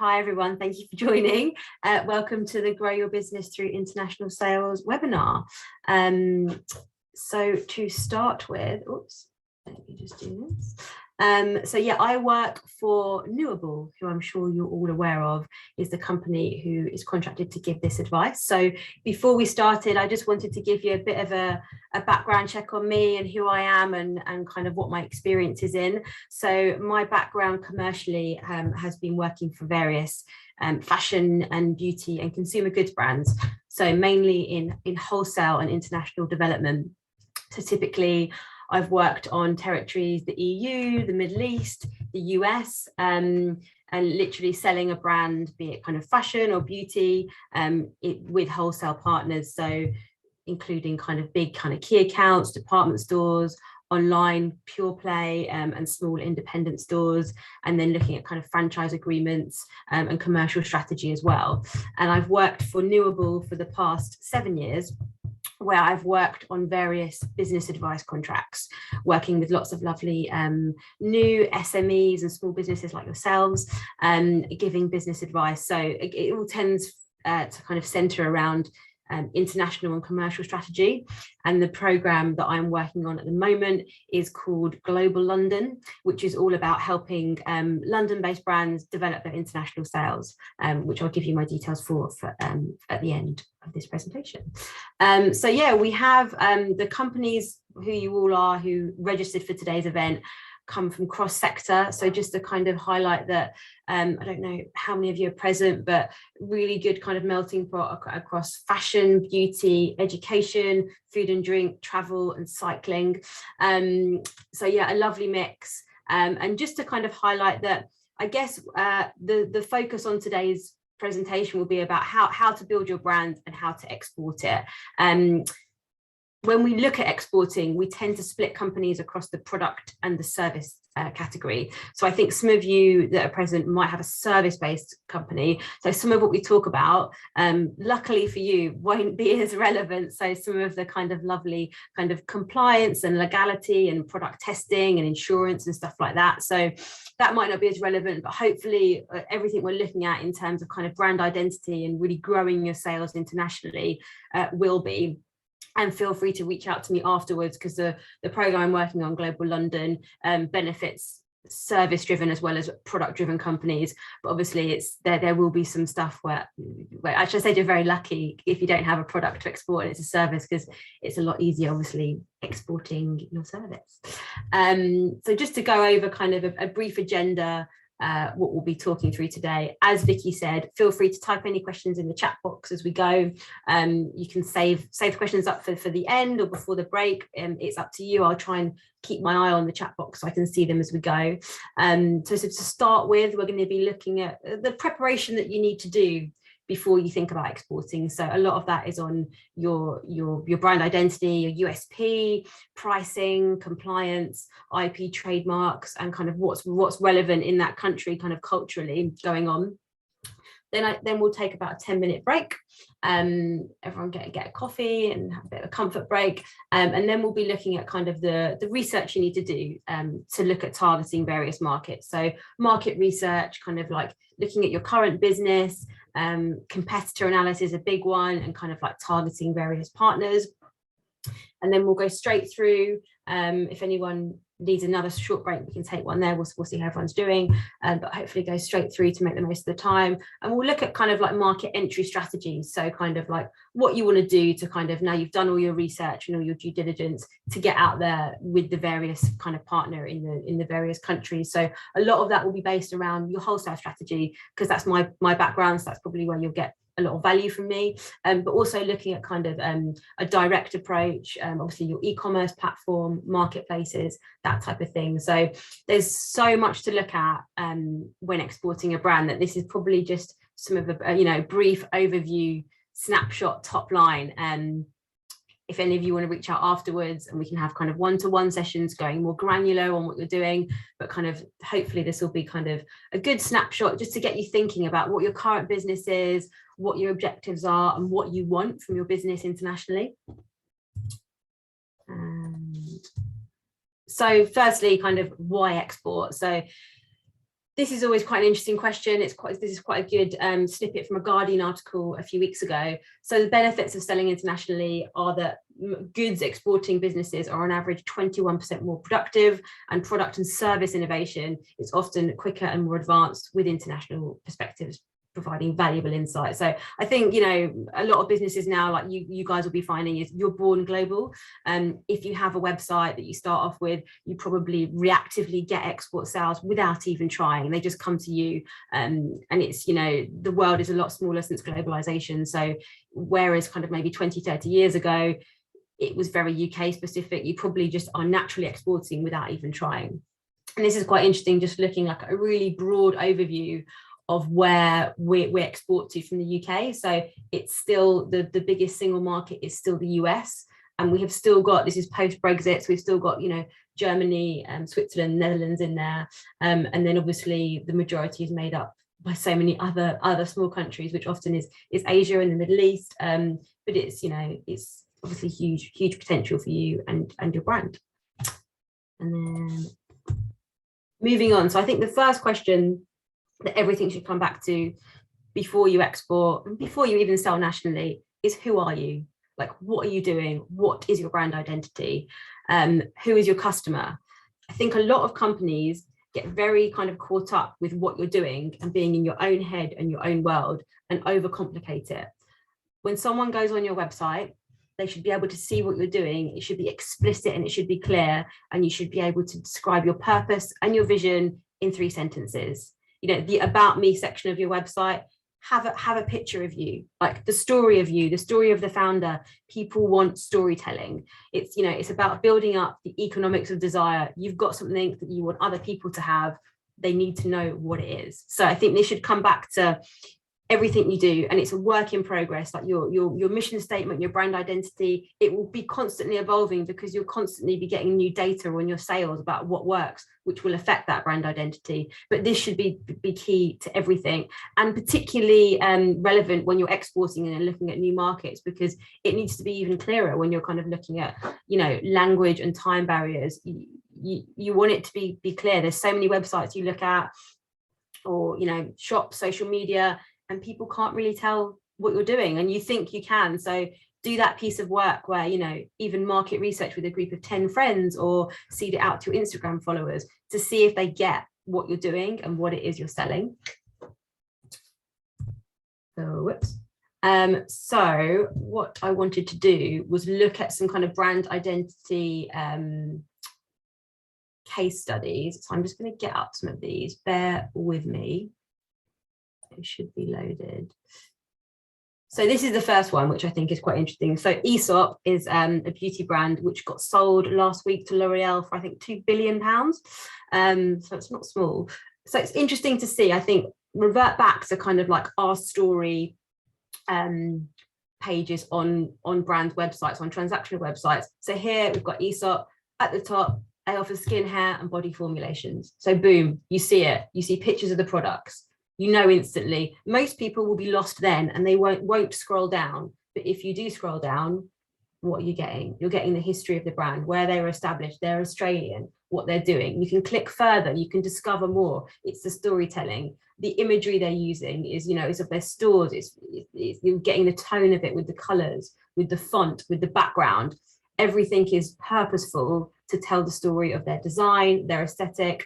Hi everyone, thank you for joining. Welcome to the Grow Your Business Through International Sales webinar. So to start with, oops, let me just do this. So yeah, I work for Knewable, who I'm sure you're all aware of, is the company who is contracted to give this advice. So before we started, I just wanted to give you a bit of a background check on me and who I am and kind of what my experience is in. So my background commercially has been working for various fashion and beauty and consumer goods brands. So mainly in wholesale and international development. So typically, I've worked on territories, the EU, the Middle East, the US, and literally selling a brand, be it kind of fashion or beauty, with wholesale partners. So including kind of big kind of key accounts, department stores, online pure play and small independent stores, and then looking at kind of franchise agreements and commercial strategy as well. And I've worked for Knewable for the past 7 years, where I've worked on various business advice contracts, working with lots of lovely new SMEs and small businesses like yourselves, giving business advice. So it all tends to kind of center around international and commercial strategy. And the program that I'm working on at the moment is called Global London, which is all about helping London-based brands develop their international sales, which I'll give you my details for at the end of this presentation. So yeah, we have the companies who you all are who registered for today's event come from cross sector. So just to kind of highlight that, I don't know how many of you are present, but really good kind of melting pot across fashion, beauty, education, food and drink, travel and cycling. So yeah, a lovely mix. And just to kind of highlight that, I guess the focus on today's presentation will be about how to build your brand and how to export it. When we look at exporting, we tend to split companies across the product and the service category. So I think some of you that are present might have a service-based company. So some of what we talk about, luckily for you, won't be as relevant. So some of the kind of lovely kind of compliance and legality and product testing and insurance and stuff like that. So that might not be as relevant, but hopefully everything we're looking at in terms of kind of brand identity and really growing your sales internationally will be. And feel free to reach out to me afterwards, because the program I'm working on, Global London, benefits service driven as well as product driven companies. But obviously it's there will be some stuff where I should say you're very lucky if you don't have a product to export and it's a service, because it's a lot easier obviously exporting your service. So just to go over kind of a brief agenda, what we'll be talking through today. As Vicky said, feel free to type any questions in the chat box as we go. You can save questions up for the end or before the break. It's up to you. I'll try and keep my eye on the chat box so I can see them as we go. So to start with, we're going to be looking at the preparation that you need to do before you think about exporting. So a lot of that is on your brand identity, your USP, pricing, compliance, IP, trademarks, and kind of what's relevant in that country kind of culturally going on. Then we'll take about a 10-minute break. Everyone get a coffee and have a bit of a comfort break. And then we'll be looking at kind of the research you need to do to look at targeting various markets. So market research, kind of like looking at your current business, competitor analysis, a big one, and kind of like targeting various partners. And then we'll go straight through. If anyone needs another short break, we can take one there. We'll see how everyone's doing, but hopefully go straight through to make the most of the time. And we'll look at kind of like market entry strategies. So kind of like what you want to do to kind of, now you've done all your research and all your due diligence, to get out there with the various kind of partner in the various countries. So a lot of that will be based around your wholesale strategy, because that's my background. So that's probably where you'll get a lot of value from me, but also looking at kind of a direct approach, obviously your e-commerce platform, marketplaces, that type of thing. So there's so much to look at when exporting a brand, that this is probably just some of a brief overview, snapshot, top line. If any of you want to reach out afterwards, and we can have kind of one-to-one sessions going more granular on what you're doing, but kind of hopefully this will be kind of a good snapshot just to get you thinking about what your current business is, what your objectives are, and what you want from your business internationally. And so firstly, kind of why export? So This is always quite an interesting question. This is quite a good snippet from a Guardian article a few weeks ago. So the benefits of selling internationally are that goods exporting businesses are on average 21% more productive, and product and service innovation is often quicker and more advanced with international perspectives, providing valuable insight. So I think, you know, a lot of businesses now, like you guys will be finding, is you're born global. If you have a website that you start off with, you probably reactively get export sales without even trying. They just come to you. And it's, you know, the world is a lot smaller since globalization. So whereas kind of maybe 20, 30 years ago, it was very UK specific, you probably just are naturally exporting without even trying. And this is quite interesting, just looking like a really broad overview of where we export to from the UK. So it's still the biggest single market is still the US. And we have still got, this is post-Brexit, so we've still got, you know, Germany, Switzerland, Netherlands in there. And then obviously the majority is made up by so many other small countries, which often is Asia and the Middle East. But it's, you know, it's obviously huge potential for you and your brand. And then moving on. So I think the first question that everything should come back to before you export and before you even sell nationally is, who are you? Like, what are you doing? What is your brand identity? Who is your customer? I think a lot of companies get very kind of caught up with what you're doing and being in your own head and your own world and overcomplicate it. When someone goes on your website, they should be able to see what you're doing. It should be explicit and it should be clear, and you should be able to describe your purpose and your vision in 3 sentences. You know, the about me section of your website, have a picture of you, like the story of you, the story of the founder. People want storytelling. It's, you know, it's about building up the economics of desire. You've got something that you want other people to have. They need to know what it is. So I think this should come back to everything you do, and it's a work in progress. Like your mission statement, your brand identity, it will be constantly evolving because you'll constantly be getting new data on your sales about what works, which will affect that brand identity. But this should be key to everything, and particularly relevant when you're exporting and looking at new markets, because it needs to be even clearer when you're kind of looking at, you know, language and time barriers. You want it to be clear. There's so many websites you look at, or, you know, shops, social media, and people can't really tell what you're doing, and you think you can. So do that piece of work where, you know, even market research with a group of 10 friends, or seed it out to your Instagram followers to see if they get what you're doing and what it is you're selling. So, whoops. So what I wanted to do was look at some kind of brand identity case studies. So I'm just going to get up some of these. Bear with me. It should be loaded. So this is the first one, which I think is quite interesting. So Aesop is a beauty brand which got sold last week to L'Oreal for, I think, £2 billion. So it's not small. So it's interesting to see, I think, revert back to kind of like our story pages on brand websites, on transactional websites. So here we've got Aesop at the top. They offer skin, hair and body formulations. So boom, you see it. You see pictures of the products. You know instantly. Most people will be lost then and they won't scroll down. But if you do scroll down, what are you getting? You're getting the history of the brand, where they were established, they're Australian, what they're doing. You can click further, you can discover more. It's the storytelling. The imagery they're using is, you know, it's of their stores. It's you're getting the tone of it with the colors, with the font, with the background. Everything is purposeful to tell the story of their design, their aesthetic.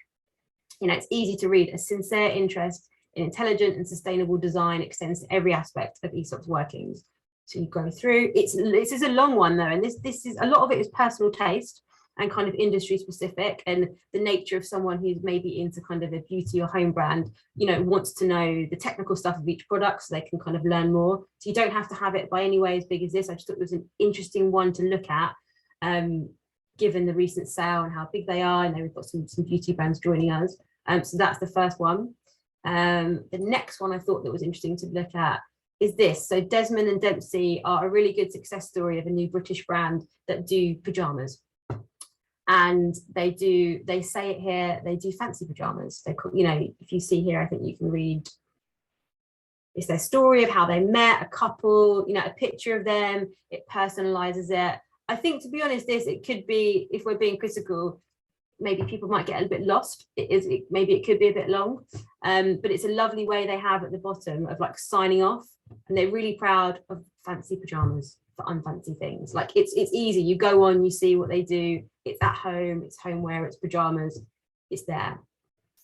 You know, it's easy to read. A sincere interest in intelligent and sustainable design extends to every aspect of Aesop's workings. So you go through, this is a long one though, and this is a lot of it is personal taste and kind of industry specific, and the nature of someone who's maybe into kind of a beauty or home brand, you know, wants to know the technical stuff of each product so they can kind of learn more. So you don't have to have it by any way as big as this. I just thought it was an interesting one to look at, given the recent sale and how big they are. And then we've got some beauty brands joining us. So that's the first one. The next one I thought that was interesting to look at is this. So Desmond and Dempsey are a really good success story of a new British brand that do pajamas. And they say it here, they do fancy pajamas. They call, you know, if you see here, I think you can read, it's their story of how they met, a couple, you know, a picture of them, it personalizes it. I think, to be honest, it could be, if we're being critical, maybe people might get a bit lost. Maybe it could be a bit long, but it's a lovely way they have at the bottom of like signing off, and they're really proud of fancy pajamas for unfancy things. Like it's easy. You go on, you see what they do. It's at home, it's homeware, it's pajamas, it's there.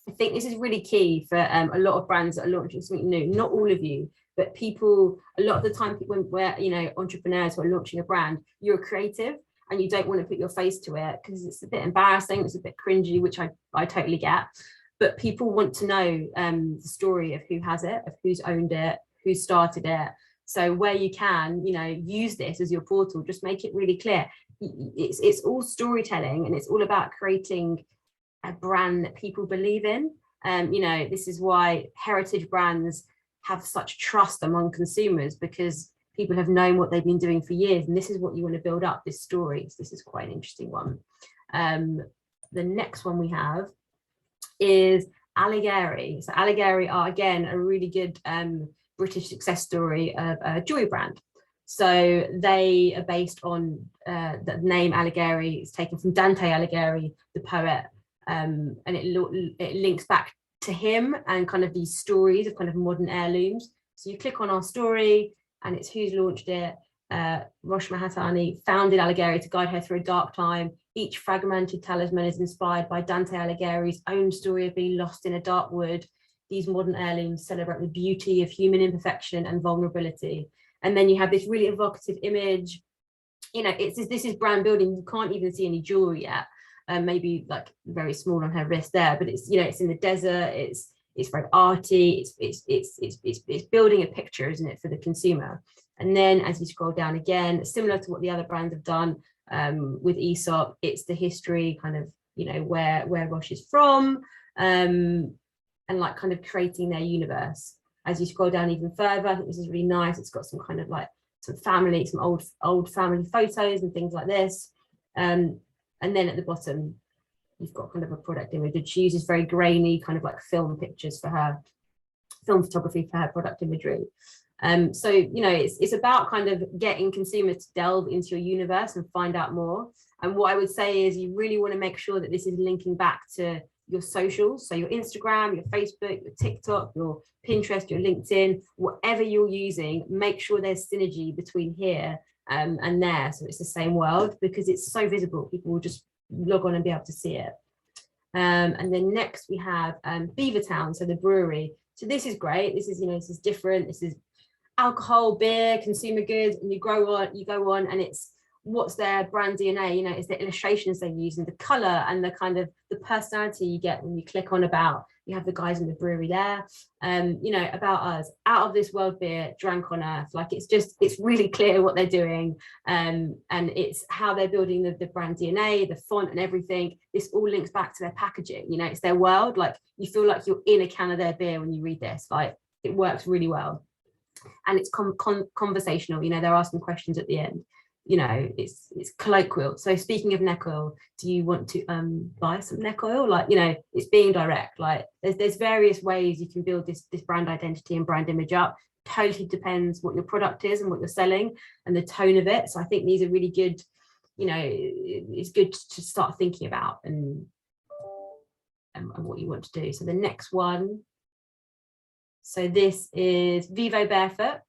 I think this is really key for a lot of brands that are launching something new. Not all of you, but people, a lot of the time when we're, you know, entrepreneurs who are launching a brand, you're creative and you don't want to put your face to it because it's a bit embarrassing, it's a bit cringy, which I totally get. But people want to know the story of who has it, of who's owned it, who started it. So where you can, you know, use this as your portal, just make it really clear. It's all storytelling, and it's all about creating a brand that people believe in. You know, this is why heritage brands have such trust among consumers, because people have known what they've been doing for years, and this is what you want to build up, this story. So this is quite an interesting one. The next one we have is Alighieri. So Alighieri are, again, a really good British success story of a jewelry brand. So they are based on the name Alighieri is taken from Dante Alighieri, the poet, and it links back to him and kind of these stories of kind of modern heirlooms. So you click on our story and it's who's launched it. Rosh Mahatani founded Alighieri to guide her through a dark time. Each fragmented talisman is inspired by Dante Alighieri's own story of being lost in a dark wood. These modern heirlooms celebrate the beauty of human imperfection and vulnerability. And then you have this really evocative image. You know, this is brand building. You can't even see any jewelry yet. Maybe like very small on her wrist there, but it's, you know, it's in the desert. It's very arty. It's building a picture, isn't it, for the consumer? And then as you scroll down again, similar to what the other brands have done with Aesop, it's the history, kind of, you know, where Roche is from, and like kind of creating their universe. As you scroll down even further, I think this is really nice. It's got some kind of like some family, some old family photos and things like this. And then at the bottom, you've got kind of a product image. She uses very grainy kind of like film pictures for her, film photography for her product imagery. So, you know, it's about kind of getting consumers to delve into your universe and find out more. And what I would say is you really want to make sure that this is linking back to your socials. So your Instagram, your Facebook, your TikTok, your Pinterest, your LinkedIn, whatever you're using, make sure there's synergy between here and there. So it's the same world, because it's so visible. People will just log on and be able to see it. And then next we have Beavertown, so the brewery. So this is great. This is, you know, this is different. This is alcohol, beer, consumer goods, and you go on and it's what's their brand DNA, you know, it's the illustrations they use and the color and the kind of the personality you get when you click on about. You have the guys in the brewery there, you know, about us, out of this world beer, drank on earth. Like it's really clear what they're doing, and it's how they're building the brand DNA, the font and everything. This all links back to their packaging, you know, it's their world. Like you feel like you're in a can of their beer when you read this. Like it works really well. And it's conversational, you know, they're asking questions at the end. You know, it's colloquial. So speaking of neck oil, do you want to buy some neck oil? Like, you know, it's being direct. Like there's various ways you can build this brand identity and brand image up. Totally depends what your product is and what you're selling and the tone of it. So I think these are really good, you know, it's good to start thinking about and what you want to do. So the next one, so this is Vivo Barefoot,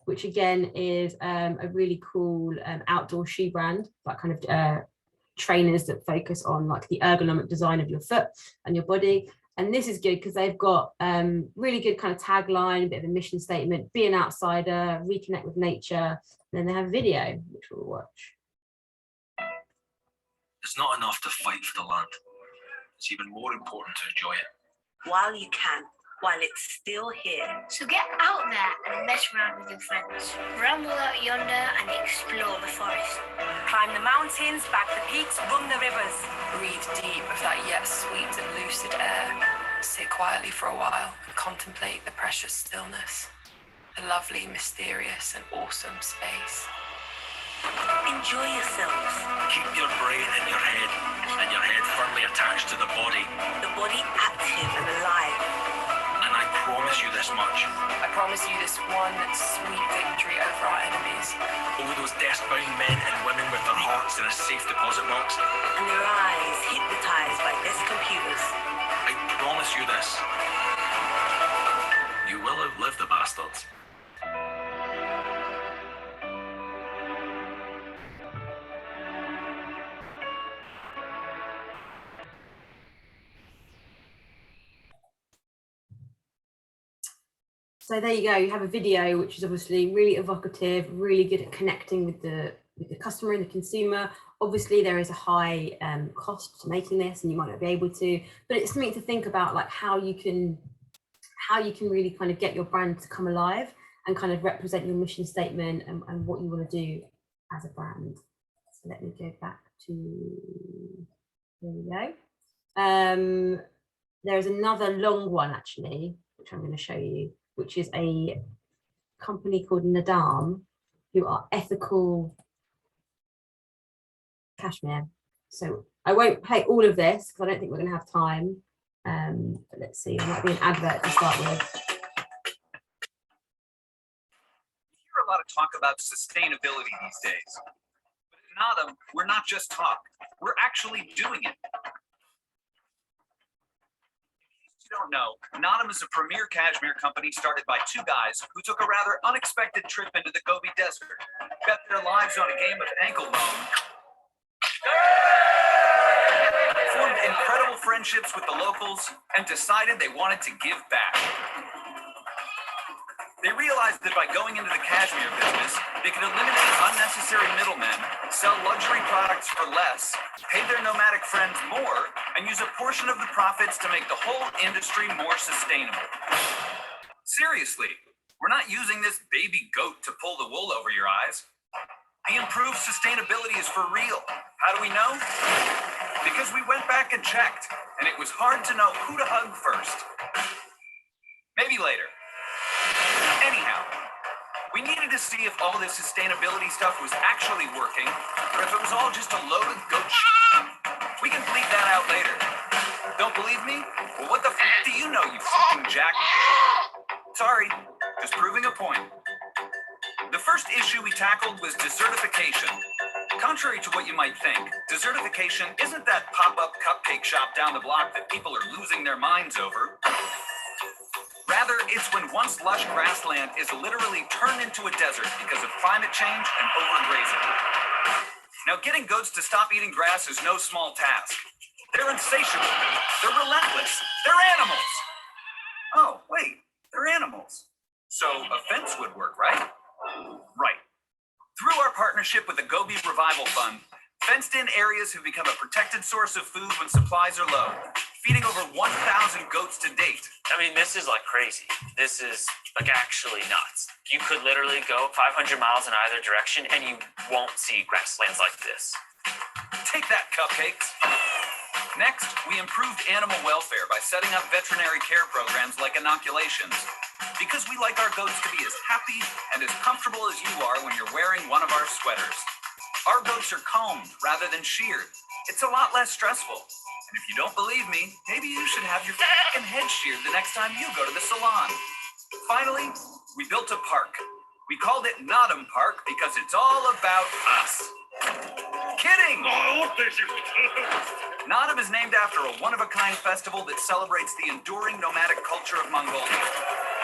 which again is a really cool outdoor shoe brand, that kind of trainers that focus on like the ergonomic design of your foot and your body. And this is good because they've got really good kind of tagline, a bit of a mission statement, be an outsider, reconnect with nature. And then they have video, which we'll watch. It's not enough to fight for the land. It's even more important to enjoy it. While you can. While it's still here. So get out there and mess around with your friends. Ramble out yonder and explore the forest. Climb the mountains, back the peaks, run the rivers. Breathe deep of that yet sweet and lucid air. Sit quietly for a while and contemplate the precious stillness. A lovely, mysterious and awesome space. Enjoy yourselves. Keep your brain in your head and your head firmly attached to the body. The body active and alive. And I promise you this much. I promise you this one sweet victory over our enemies. Over those desk-bound men and women with their hearts in a safe deposit box. And their eyes hypnotized by desk computers. I promise you this. You will outlive the bastards. So there you go. You have a video which is obviously really evocative, really good at connecting with the customer and the consumer. Obviously, there is a high cost to making this, and you might not be able to. But it's something to think about, like how you can really kind of get your brand to come alive and kind of represent your mission statement and what you want to do as a brand. So let me go back to, here we go. There's another long one actually, which I'm going to show you, which is a company called Nadam, who are ethical cashmere. So I won't play all of this because I don't think we're going to have time. But let's see, there might be an advert to start with. We hear a lot of talk about sustainability these days. But at Nadam, we're not just talk, we're actually doing it. You don't know, Nadam is a premier cashmere company started by two guys who took a rather unexpected trip into the Gobi Desert, bet their lives on a game of ankle bone, formed incredible friendships with the locals, and decided they wanted to give back. They realized that by going into the cashmere business, they could eliminate unnecessary middlemen, sell luxury products for less, pay their nomadic friends more, and use a portion of the profits to make the whole industry more sustainable. Seriously, we're not using this baby goat to pull the wool over your eyes. The improved sustainability is for real. How do we know? Because we went back and checked, and it was hard to know who to hug first. Maybe later. Anyhow, we needed to see if all this sustainability stuff was actually working, or if it was all just a load of goat shit. We can bleep that out later. Don't believe me? Well, what the f do you know, you fucking jack? Sorry, just proving a point. The first issue we tackled was desertification. Contrary to what you might think, desertification isn't that pop-up cupcake shop down the block that people are losing their minds over. Rather, it's when once lush grassland is literally turned into a desert because of climate change and overgrazing. Now, getting goats to stop eating grass is no small task. They're insatiable. They're relentless. They're animals. Oh, wait, they're animals. So a fence would work, right? Right. Through our partnership with the Gobi Revival Fund, fenced-in areas have become a protected source of food when supplies are low, feeding over 1,000 goats to date. I mean, this is like crazy. This is like actually nuts. You could literally go 500 miles in either direction and you won't see grasslands like this. Take that, cupcakes. Next, we improved animal welfare by setting up veterinary care programs like inoculations. Because we like our goats to be as happy and as comfortable as you are when you're wearing one of our sweaters. Our goats are combed rather than sheared. It's a lot less stressful. And if you don't believe me, maybe you should have your f***ing head sheared the next time you go to the salon. Finally, we built a park. We called it Nadam Park because it's all about us. Kidding! Nadam is named after a one-of-a-kind festival that celebrates the enduring nomadic culture of Mongolia.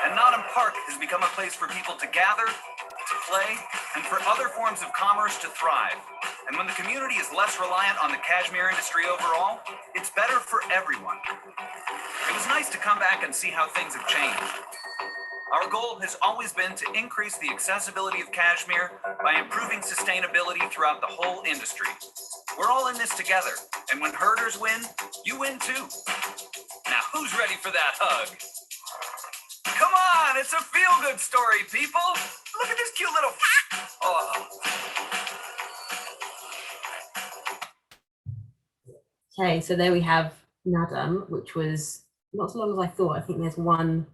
And Nadam Park has become a place for people to gather, to play, and for other forms of commerce to thrive. And when the community is less reliant on the cashmere industry overall, it's better for everyone. It was nice to come back and see how things have changed. Our goal has always been to increase the accessibility of cashmere by improving sustainability throughout the whole industry. We're all in this together, and when herders win, you win too. Now, who's ready for that hug? Come on, it's a feel-good story, people. Look at this cute little oh. Okay, so there we have Nadam, which was not as long as I thought. I think there's one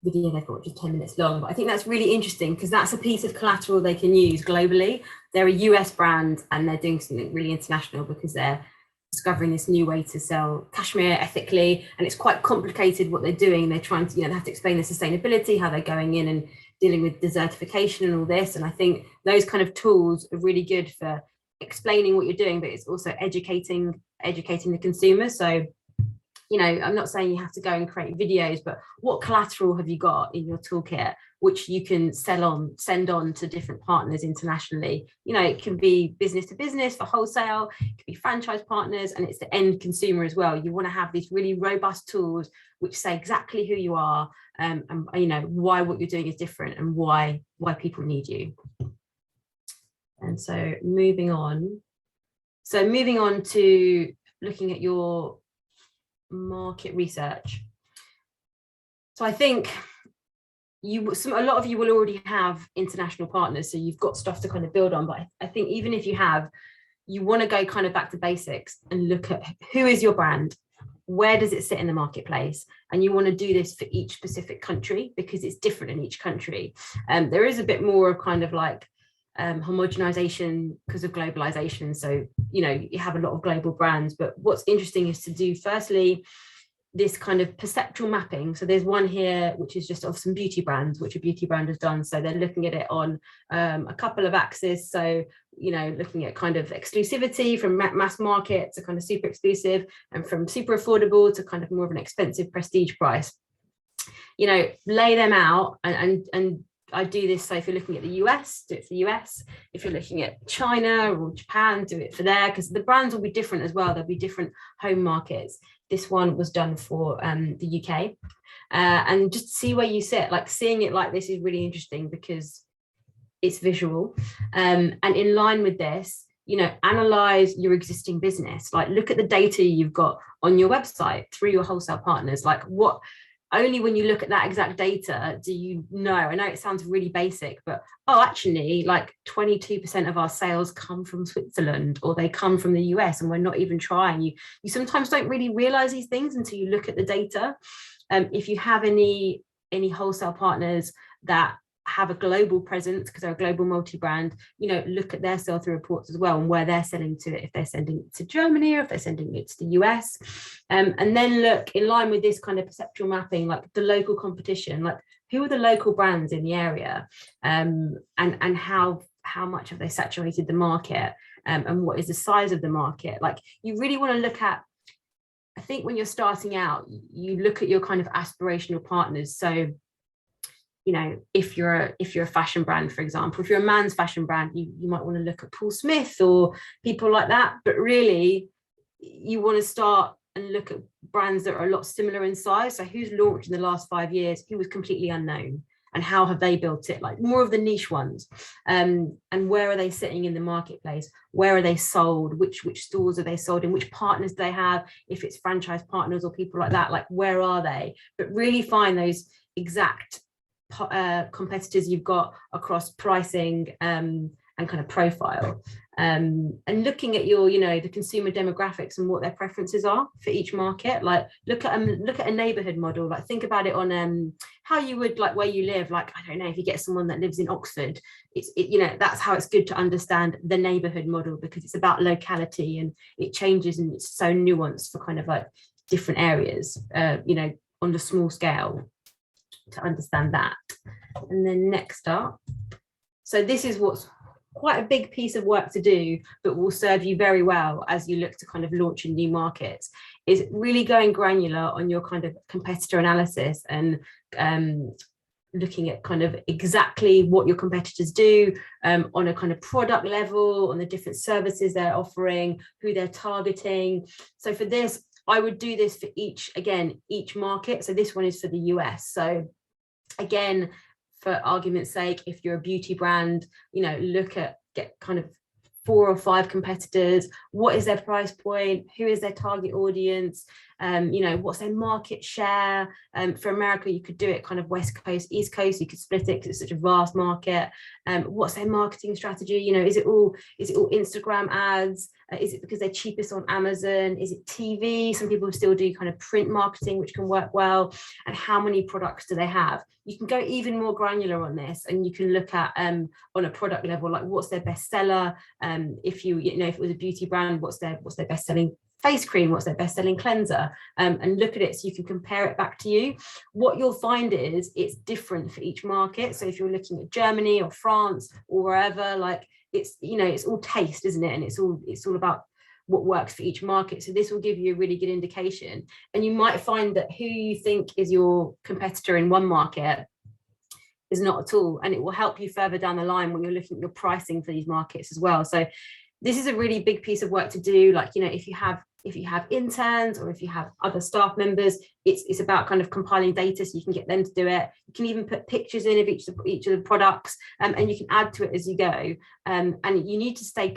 video they've got which is 10 minutes long, but I think that's really interesting because that's a piece of collateral they can use globally. They're a US brand and they're doing something really international because they're discovering this new way to sell cashmere ethically, and it's quite complicated what they're doing. They're trying to, they have to explain the sustainability, how they're going in and dealing with desertification and all this. And I think those kind of tools are really good for explaining what you're doing, but it's also educating the consumer. So, I'm not saying you have to go and create videos, but what collateral have you got in your toolkit which you can send on to different partners internationally? It can be business to business for wholesale, it could be franchise partners, and it's the end consumer as well. You want to have these really robust tools which say exactly who you are, and why what you're doing is different, and why people need you. And so moving on to looking at your market research. So I think a lot of you will already have international partners, so you've got stuff to kind of build on. But I think even if you want to go kind of back to basics and look at who is your brand, where does it sit in the marketplace, and you want to do this for each specific country because it's different in each country. There is a bit more of kind of like homogenization because of globalization. So, you have a lot of global brands, but what's interesting is to do firstly this kind of perceptual mapping. So there's one here which is just of some beauty brands, which a beauty brand has done. So they're looking at it on a couple of axes. So, looking at kind of exclusivity from mass market to kind of super exclusive, and from super affordable to kind of more of an expensive prestige price. Lay them out and I do this. So if you're looking at the US, do it for the US. If you're looking at China or Japan, do it for there, because the brands will be different as well. There'll be different home markets. This one was done for the UK, and just see where you sit. Like, seeing it like this is really interesting because it's visual, and in line with this, analyze your existing business. Like, look at the data you've got on your website through your wholesale partners. Like, what only when you look at that exact data do you know. I know it sounds really basic, but actually, like 22% of our sales come from Switzerland, or they come from the US, and we're not even trying. You sometimes don't really realize these things until you look at the data. If you have any wholesale partners that have a global presence because they're a global multi-brand, look at their sell-through reports as well, and where they're selling to, if they're sending it to Germany or if they're sending it to the US, and then look in line with this kind of perceptual mapping, like the local competition, like who are the local brands in the area, and how much have they saturated the market, and what is the size of the market. Like, you really want to look at, I think when you're starting out, you look at your kind of aspirational partners. So if you're a fashion brand, for example, if you're a man's fashion brand, you might want to look at Paul Smith or people like that. But really, you want to start and look at brands that are a lot similar in size. So who's launched in the last 5 years, who was completely unknown, and how have they built it? Like, more of the niche ones, and where are they sitting in the marketplace? Where are they sold? Which stores are they sold in? Which partners do they have? If it's franchise partners or people like that, like, where are they? But really find those exact competitors you've got across pricing and kind of profile, and looking at your the consumer demographics and what their preferences are for each market. Like, look at a neighborhood model. Like, think about it on how you would, like, where you live. Like, I don't know, if you get someone that lives in Oxford, that's how it's good to understand the neighborhood model, because it's about locality and it changes, and it's so nuanced for kind of like different areas, on the small scale, to understand that. And then next up, so this is what's quite a big piece of work to do, but will serve you very well as you look to kind of launch in new markets, is really going granular on your kind of competitor analysis, and looking at kind of exactly what your competitors do, on a kind of product level, on the different services they're offering, who they're targeting. So for this, I would do this for each market. So this one is for the US. So again, for argument's sake, if you're a beauty brand, get kind of 4 or 5 competitors. What is their price point? Who is their target audience? What's their market share? For America, you could do it kind of West Coast, East Coast. You could split it because it's such a vast market. What's their marketing strategy? Is it all Instagram ads? Is it because they're cheapest on Amazon? Is it TV? Some people still do kind of print marketing, which can work well. And how many products do they have? You can go even more granular on this, and you can look at on a product level, like, what's their bestseller. If if it was a beauty brand, what's their best selling face cream, what's their best-selling cleanser, and look at it so you can compare it back to you. What you'll find is it's different for each market. So if you're looking at Germany or France or wherever, like it's, you know, it's all taste, isn't it? And it's all about what works for each market. So this will give you a really good indication. And you might find that who you think is your competitor in one market is not at all. And it will help you further down the line when you're looking at your pricing for these markets as well. So this is a really big piece of work to do. Like, you know, if you have interns or if you have other staff members, it's about kind of compiling data so you can get them to do it. You can even put pictures in of each of the products, and you can add to it as you go. And you need to stay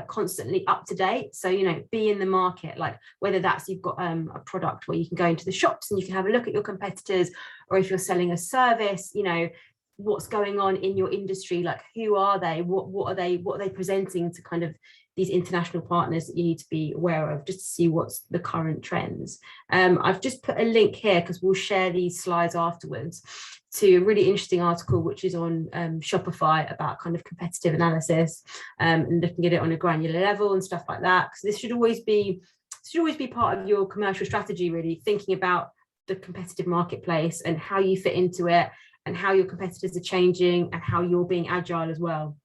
constantly up to date. So, you know, be in the market, like whether that's you've got a product where you can go into the shops and you can have a look at your competitors, or if you're selling a service, you know, what's going on in your industry, like who are they, what are they presenting to kind of these international partners that you need to be aware of, just to see what's the current trends. I've just put a link here because we'll share these slides afterwards to a really interesting article which is on Shopify about kind of competitive analysis, and looking at it on a granular level and stuff like that. So this should always be part of your commercial strategy, really thinking about the competitive marketplace and how you fit into it, and how your competitors are changing, and how you're being agile as well.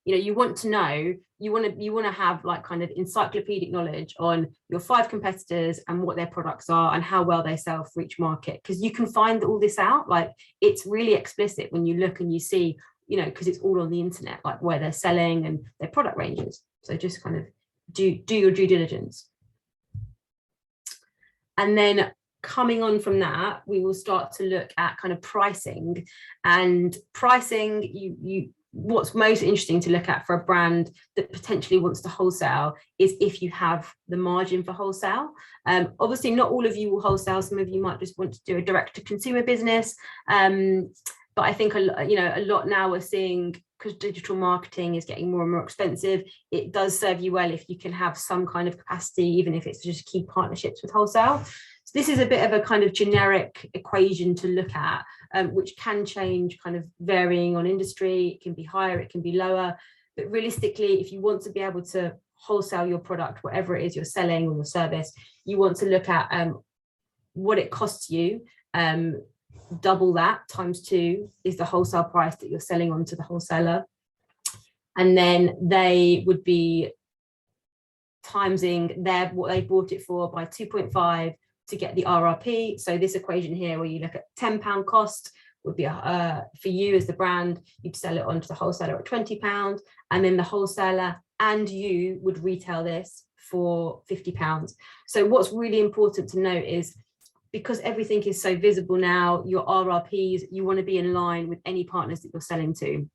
You know, you want to know, you want to have like kind of encyclopedic knowledge on your 5 competitors and what their products are and how well they sell for each market, because you can find all this out. Like it's really explicit when you look and you see, you know, because it's all on the internet, like where they're selling and their product ranges. So just kind of do your due diligence. And then coming on from that, we will start to look at kind of pricing. And pricing, what's most interesting to look at for a brand that potentially wants to wholesale is if you have the margin for wholesale. Obviously not all of you will wholesale, some of you might just want to do a direct to consumer business, but I think a lot now we're seeing, because digital marketing is getting more and more expensive, it does serve you well if you can have some kind of capacity, even if it's just key partnerships with wholesale. So this is a bit of a kind of generic equation to look at, which can change kind of varying on industry. It can be higher, it can be lower, but realistically, if you want to be able to wholesale your product, whatever it is you're selling or your service, you want to look at what it costs you. Double that times 2 is the wholesale price that you're selling on to the wholesaler, and then they would be timesing what they bought it for by 2.5 to get the RRP. So this equation here, where you look at £10 cost, would be for you as the brand, you'd sell it on to the wholesaler at £20, and then the wholesaler and you would retail this for £50. So what's really important to note is, because everything is so visible now, your RRPs, you want to be in line with any partners that you're selling to.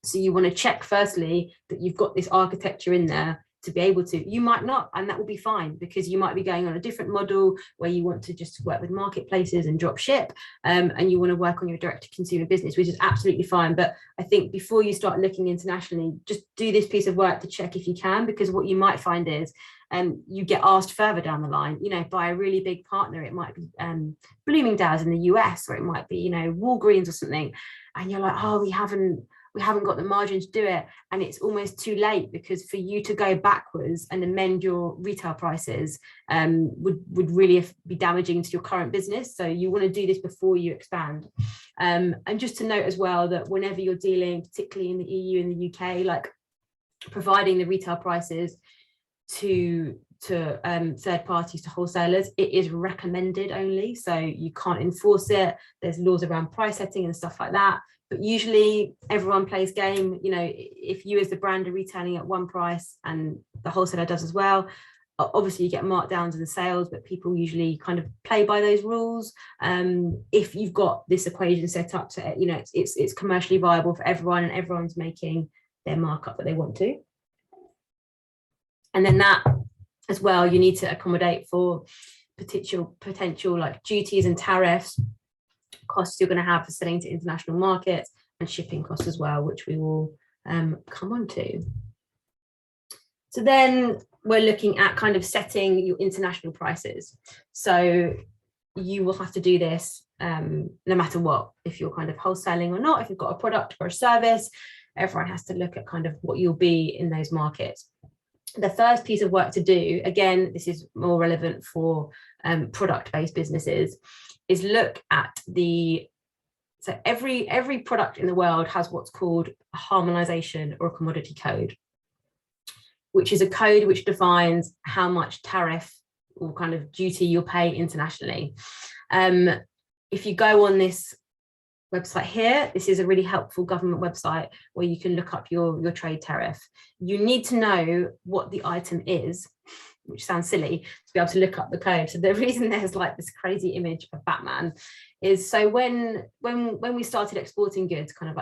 So you want to check firstly that you've got this architecture in there to be able to. You might not, and that will be fine, because you might be going on a different model where you want to just work with marketplaces and drop ship, and you want to work on your direct to consumer business, which is absolutely fine. But I think before you start looking internationally, just do this piece of work to check if you can, because what you might find is you get asked further down the line, you know, by a really big partner. It might be Bloomingdale's in the US, or it might be, you know, Walgreens or something, and you're like, oh, we haven't got the margin to do it, and it's almost too late, because for you to go backwards and amend your retail prices would really be damaging to your current business. So you want to do this before you expand. And just to note as well that whenever you're dealing, particularly in the EU and the UK, like providing the retail prices to third parties, to wholesalers, it is recommended only, so you can't enforce it. There's laws around price setting and stuff like that, but usually everyone plays game. You know, if you as the brand are retailing at one price and the wholesaler does as well, obviously you get markdowns in the sales, but people usually kind of play by those rules. If you've got this equation set up so, you know, it's commercially viable for everyone, and everyone's making their markup that they want to. And then that as well, you need to accommodate for potential like duties and tariffs, costs you're going to have for selling to international markets, and shipping costs as well, which we will come on to. So then we're looking at kind of setting your international prices. So you will have to do this no matter what, if you're kind of wholesaling or not. If you've got a product or a service, everyone has to look at kind of what you'll be in those markets. the first piece of work to do, again, this is more relevant for product-based businesses, is look at so every product in the world has what's called a harmonization or a commodity code, which is a code which defines how much tariff or kind of duty you'll pay internationally. If you go on this website here, this is a really helpful government website where you can look up your trade tariff. You need to know what the item is, which sounds silly, to be able to look up the code. So the reason there's like this crazy image of Batman is, so when we started exporting goods kind of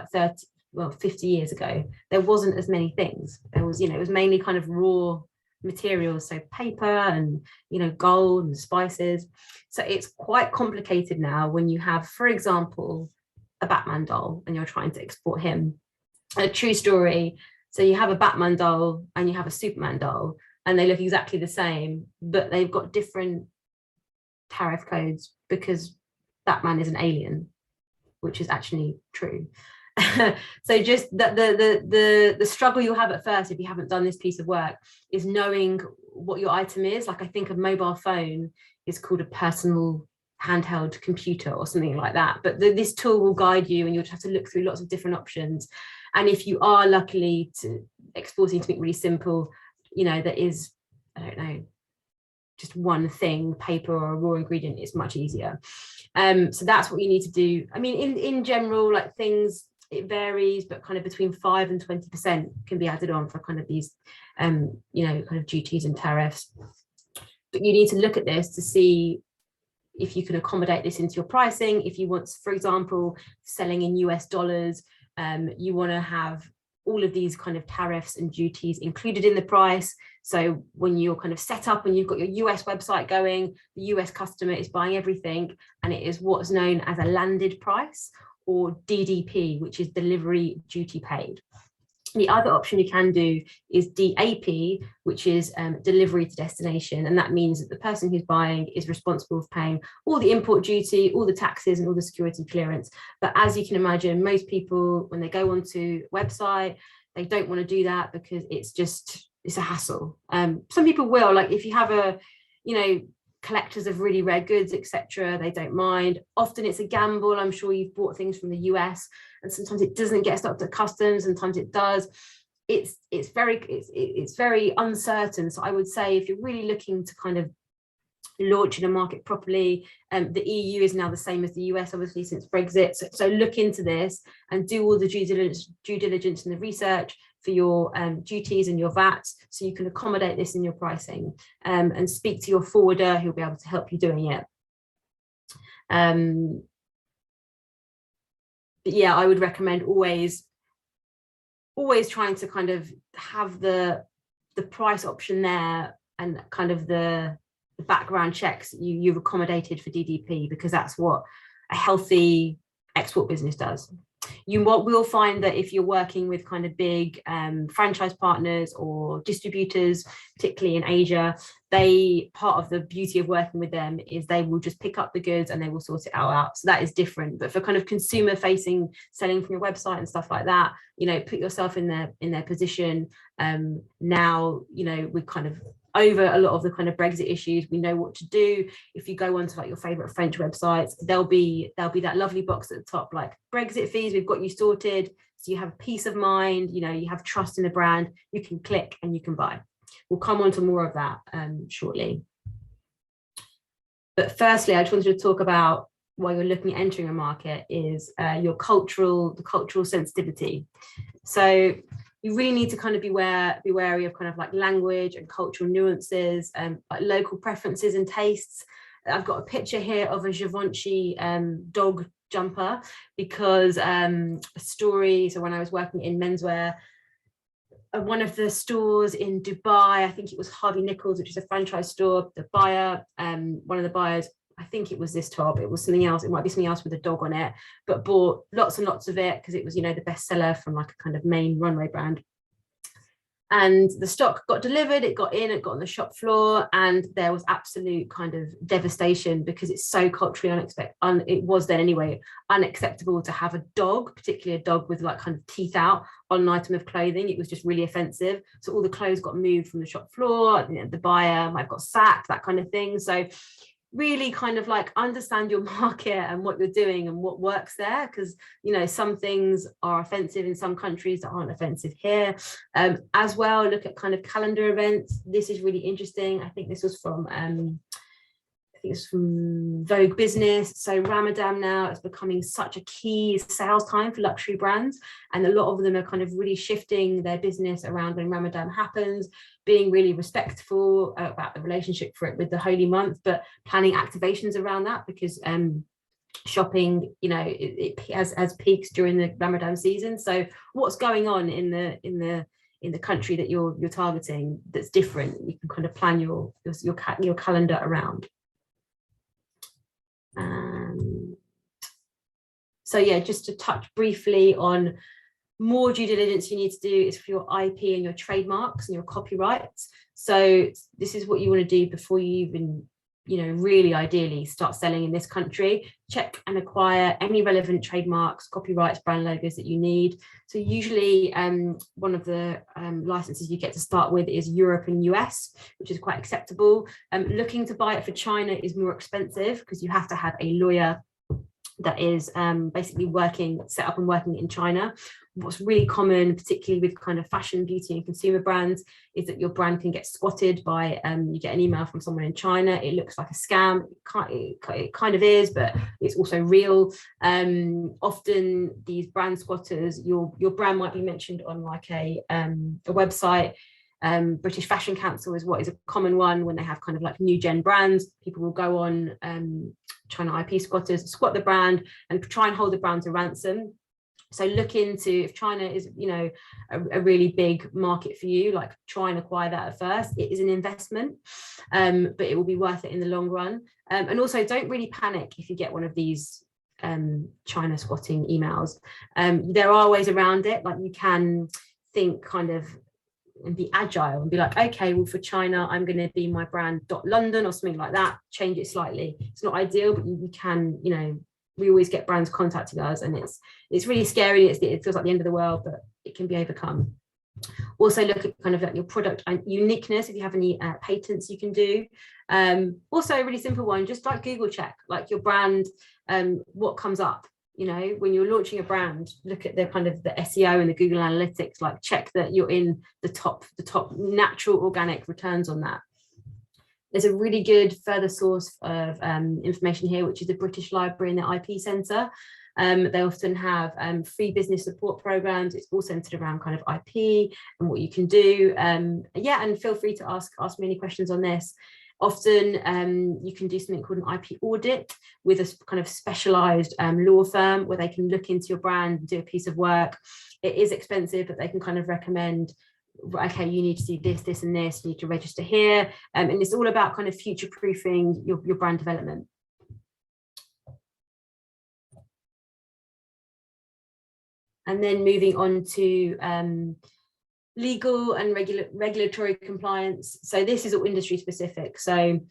like 50 years ago, there wasn't as many things. There was, it was mainly kind of raw materials, so paper and gold and spices. So it's quite complicated now when you have, for example, a Batman doll and you're trying to export him. A true story. So you have a Batman doll and you have a Superman doll, and they look exactly the same, but they've got different tariff codes because Batman is an alien, which is actually true. So just the struggle you'll have at first if you haven't done this piece of work is knowing what your item is. Like, I think a mobile phone is called a personal handheld computer or something like that, but this tool will guide you, and you'll just have to look through lots of different options. And if you are luckily to exporting something really simple, that is, I don't know, just one thing, paper or a raw ingredient, is much easier. So that's what you need to do. I mean, in general, like, things, it varies, but kind of between 5 and 20% can be added on for kind of these kind of duties and tariffs. But you need to look at this to see if you can accommodate this into your pricing. If you want, for example, selling in US dollars, you want to have all of these kind of tariffs and duties included in the price. So when you're kind of set up and you've got your US website going, the US customer is buying everything, and it is what's known as a landed price, or DDP, which is delivery duty paid. The other option you can do is DAP, which is delivery to destination. And that means that the person who's buying is responsible for paying all the import duty, all the taxes, and all the security clearance. But as you can imagine, most people, when they go onto a website, they don't want to do that because it's a hassle. Some people will, like if you have collectors of really rare goods, etc., they don't mind. Often it's a gamble. I'm sure you've bought things from the US, and sometimes it doesn't get stopped at customs, sometimes it does. It's very uncertain. So I would say, if you're really looking to kind of launch in a market properly, the EU is now the same as the US, obviously, since Brexit. So look into this and do all the due diligence and the research for your duties and your VAT, so you can accommodate this in your pricing, and speak to your forwarder, who'll be able to help you doing it. But yeah, I would recommend always trying to kind of have the price option there, and kind of the background checks you've accommodated for DDP, because that's what a healthy export business does. You will find that if you're working with kind of big franchise partners or distributors, particularly in Asia, part of the beauty of working with them is they will just pick up the goods and they will sort it out. So that is different. But for kind of consumer facing, selling from your website and stuff like that, put yourself in their position. Now, we're kind of over a lot of the kind of Brexit issues. We know what to do. If you go onto like your favorite French websites, there'll be that lovely box at the top, like Brexit fees, we've got you sorted. So you have peace of mind, you have trust in the brand, you can click and you can buy. We'll come on to more of that shortly. But firstly, I just wanted to talk about, while you're looking at entering a market, is the cultural sensitivity. So you really need to kind of be wary of kind of like language and cultural nuances, like local preferences and tastes. I've got a picture here of a Givenchy dog jumper, because a story, so when I was working in menswear, one of the stores in Dubai, I think it was Harvey Nichols, which is a franchise store, the buyer, one of the buyers, I think it was this top, it was something else, it might be something else with a dog on it, but bought lots and lots of it because it was, the bestseller from like a kind of main runway brand. and the stock got delivered, it got on the shop floor, and there was absolute kind of devastation because it's so culturally unacceptable. It was then anyway, unacceptable to have a dog, particularly a dog with like kind of teeth out, on an item of clothing. It was just really offensive. So all the clothes got moved from the shop floor, the buyer might have got sacked, that kind of thing. So really kind of like understand your market and what you're doing and what works there, because you know some things are offensive in some countries that aren't offensive here. As well, look at kind of calendar events. This is really interesting. I think this was from Vogue Business. So Ramadan now is becoming such a key sales time for luxury brands, and a lot of them are kind of really shifting their business around when Ramadan happens, being really respectful about the relationship for it with the holy month, but planning activations around that, because shopping, you know, it has peaks during the Ramadan season. So what's going on in the country that you're targeting that's different, you can kind of plan your calendar around. So yeah, just to touch briefly on more due diligence you need to do is for your IP and your trademarks and your copyrights. So this is what you want to do before you even, you know, really ideally start selling in this country. Check and acquire any relevant trademarks, copyrights, brand logos that you need. So usually one of the licenses you get to start with is Europe and US, which is quite acceptable. Looking to buy it for China is more expensive because you have to have a lawyer that is basically set up and working in China. What's really common, particularly with kind of fashion, beauty and consumer brands, is that your brand can get spotted by, you get an email from someone in China, it looks like a scam, it kind of is, but it's also real. Often these brand squatters, your brand might be mentioned on like a website. British Fashion Council is what is a common one when they have kind of like new gen brands. People will go on China IP squatters, squat the brand and try and hold the brand to ransom. So look into, if China is, you know, a really big market for you, like try and acquire that at first. It is an investment, but it will be worth it in the long run. And also don't really panic if you get one of these China squatting emails. There are ways around it, like you can think kind of and be agile and be like, okay, well for China, I'm going to be my brand .London or something like that, change it slightly. It's not ideal, but you can, you know, we always get brands contacting us and it's really scary. It feels like the end of the world, but it can be overcome. Also look at kind of like your product and uniqueness, if you have any patents you can do. Also a really simple one, just like Google check, like your brand, what comes up. You know, when you're launching a brand, look at the kind of the SEO and the Google Analytics, like check that you're in the top natural organic returns on that. There's a really good further source of information here, which is the British Library and the IP Centre. They often have free business support programs. It's all centered around kind of IP and what you can do. Yeah, and feel free to ask me any questions on this. Often you can do something called an IP audit with a kind of specialized law firm where they can look into your brand and do a piece of work. It is expensive, but they can kind of recommend, okay, you need to do this, this and this, you need to register here. And it's all about kind of future-proofing your brand development. And then moving on to legal and regulatory compliance. So this is all industry specific. So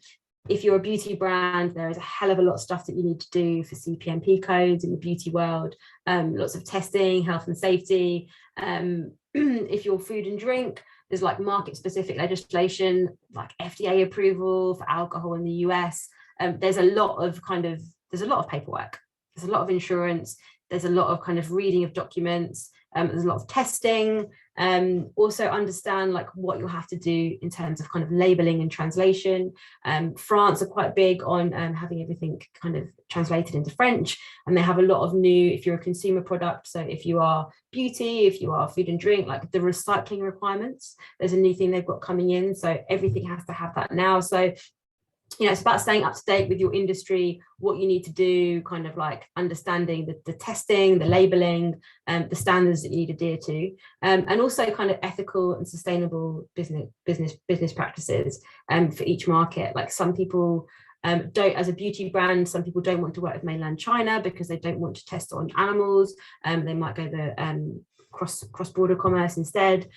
if you're a beauty brand, there is a hell of a lot of stuff that you need to do for CPMP codes in the beauty world, lots of testing, health and safety. If you're food and drink, there's like market specific legislation, like FDA approval for alcohol in the US. There's a lot of paperwork. There's a lot of insurance. There's a lot of kind of reading of documents. There's a lot of testing. Also understand like what you'll have to do in terms of kind of labeling and translation. France are quite big on having everything kind of translated into French, and they have a lot of new, if you're a consumer product, so if you are beauty, if you are food and drink, like the recycling requirements, there's a new thing they've got coming in, so everything has to have that now. So you know, it's about staying up to date with your industry, what you need to do, kind of like understanding the testing, the labeling, the standards that you need to adhere to, and also kind of ethical and sustainable business practices for each market. Like some people Don't, as a beauty brand, some people don't want to work with mainland China because they don't want to test on animals. They might go the cross-border commerce instead.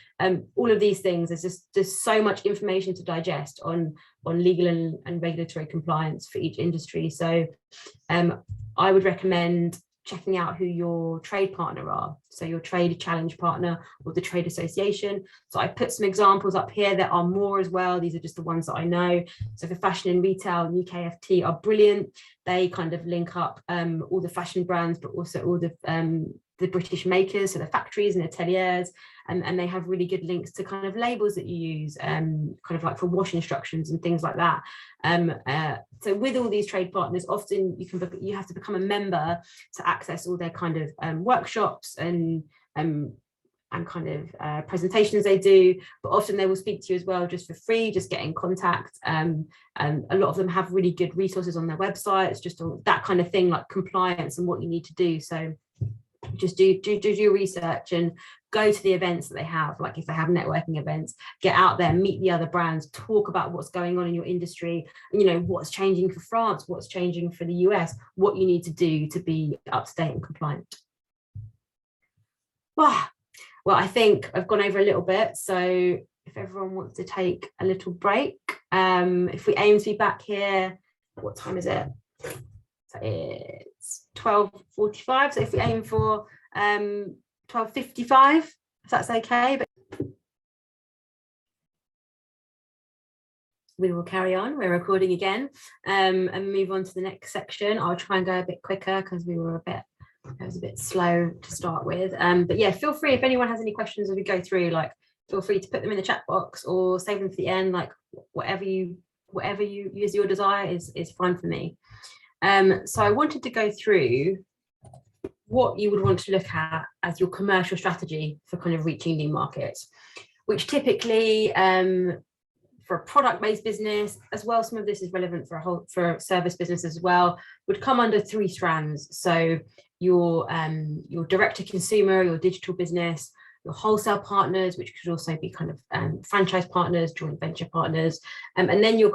All of these things, there's so much information to digest on legal and regulatory compliance for each industry. So I would recommend checking out who your trade partner are. So your trade challenge partner or the trade association. So I put some examples up here. There are more as well. These are just the ones that I know. So for fashion and retail, UKFT are brilliant. They kind of link up all the fashion brands, but also all the British makers, so the factories and ateliers, and they have really good links to kind of labels that you use, kind of like for wash instructions and things like that. So with all these trade partners, often you have to become a member to access all their kind of workshops and kind of presentations they do, but often they will speak to you as well just for free, just get in contact. And a lot of them have really good resources on their websites, just on that kind of thing, like compliance and what you need to do. So just do your research and go to the events that they have. Like if they have networking events, get out there, meet the other brands, talk about what's going on in your industry, you know, what's changing for France, what's changing for the US, what you need to do to be up to date and compliant. Well, I think I've gone over a little bit, so if everyone wants to take a little break, if we aim to be back here, what time is it? So it's 12:45, so if we aim for 12:55, if that's okay. But we will carry on, we're recording again, and move on to the next section. I'll try and go a bit quicker because it was a bit slow to start with, but yeah, feel free if anyone has any questions as we go through, like feel free to put them in the chat box or save them for the end, like whatever you use your desire is fine for me. So I wanted to go through what you would want to look at as your commercial strategy for kind of reaching new markets, which typically for a product-based business as well, some of this is relevant for a service business as well, would come under 3 strands. So your direct-to-consumer, your digital business, your wholesale partners, which could also be kind of franchise partners, joint venture partners, and then your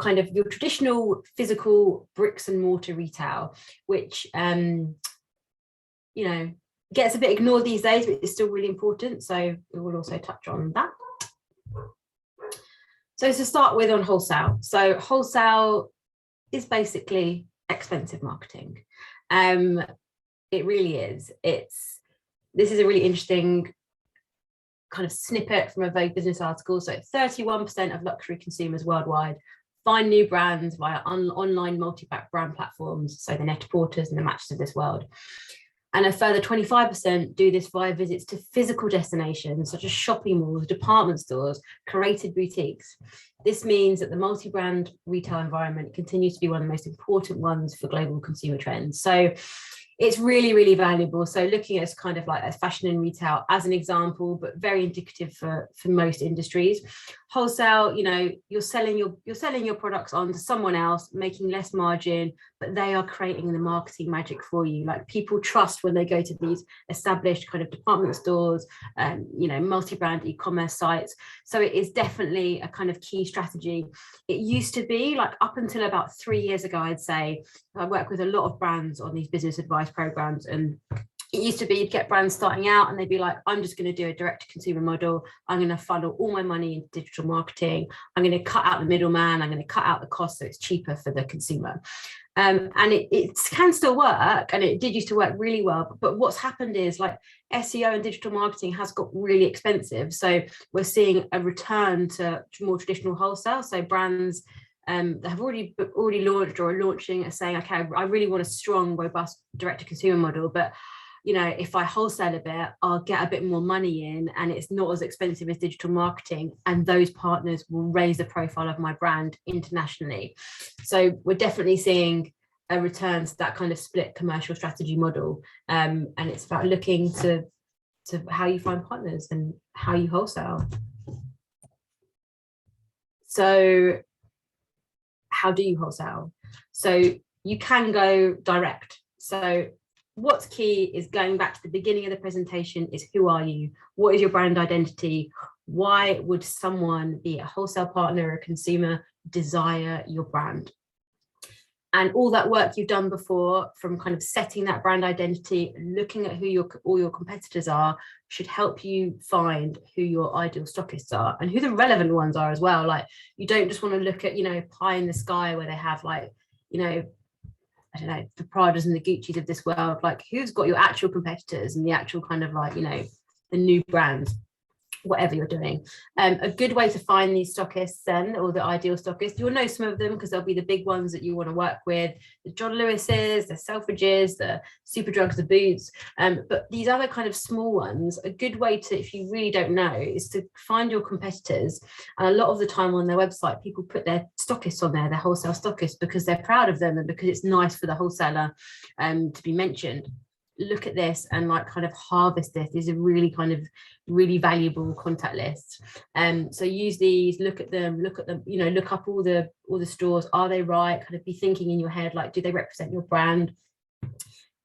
traditional physical bricks and mortar retail, which you know, gets a bit ignored these days, but it's still really important. So we will also touch on that. So to start with on wholesale. So wholesale is basically expensive marketing. It really is. This is a really interesting kind of snippet from a Vogue business article. So 31% of luxury consumers worldwide find new brands via online multi-pack brand platforms, so the Net-a-Porters and the Matches of this world. And a further 25% do this via visits to physical destinations such as shopping malls, department stores, curated boutiques. This means that the multi-brand retail environment continues to be one of the most important ones for global consumer trends. So it's really, really valuable. So looking at kind of like fashion and retail as an example, but very indicative for most industries. Wholesale, you know, you're selling your products on to someone else, making less margin, but they are creating the marketing magic for you. Like people trust when they go to these established kind of department stores, you know, multi-brand e-commerce sites. So it is definitely a kind of key strategy. It used to be like up until about 3 years ago, I'd say, I work with a lot of brands on these business advice programs, and it used to be you'd get brands starting out and they'd be like, I'm just going to do a direct to consumer model. I'm going to funnel all my money into digital marketing. I'm going to cut out the middleman. I'm going to cut out the cost so it's cheaper for the consumer. And it can still work, and it did used to work really well. But what's happened is like SEO and digital marketing has got really expensive. So we're seeing a return to more traditional wholesale. So brands that have already launched or are launching are saying, okay, I really want a strong, robust direct to consumer model, but you know, if I wholesale a bit, I'll get a bit more money in and it's not as expensive as digital marketing, and those partners will raise the profile of my brand internationally. So we're definitely seeing a return to that kind of split commercial strategy model, and it's about looking to how you find partners and how you wholesale. So how do you wholesale? So you can go direct. So what's key is going back to the beginning of the presentation is who are you? What is your brand identity? Why would someone, be a wholesale partner or a consumer, desire your brand? And all that work you've done before, from kind of setting that brand identity, looking at who all your competitors are, should help you find who your ideal stockists are and who the relevant ones are as well. Like, you don't just want to look at, you know, pie in the sky where they have, like, you know, I don't know, the Pradas and the Gucci's of this world. Like, who's got your actual competitors and the actual kind of, like, you know, the new brands, whatever you're doing. A good way to find these stockists then, or the ideal stockists, you'll know some of them because they'll be the big ones that you want to work with, the John Lewis's, the Selfridges, the Superdrugs, the Boots. But these other kind of small ones, a good way to, if you really don't know, is to find your competitors. And a lot of the time on their website, people put their stockists on there, their wholesale stockists, because they're proud of them and because it's nice for the wholesaler to be mentioned. Look at this and, like, kind of harvest this. These are really valuable contact lists. So use these, look at them, you know, look up all the stores. Are they right? Kind of be thinking in your head, like, do they represent your brand?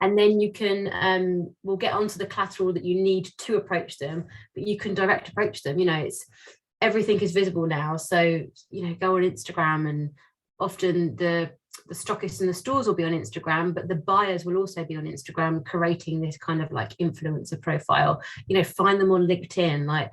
And then you can, we'll get onto the collateral that you need to approach them, but you can direct approach them. You know, it's, everything is visible now. So, you know, go on Instagram, and often the stockists in the stores will be on Instagram, but the buyers will also be on Instagram, creating this kind of like influencer profile. You know, find them on LinkedIn, like,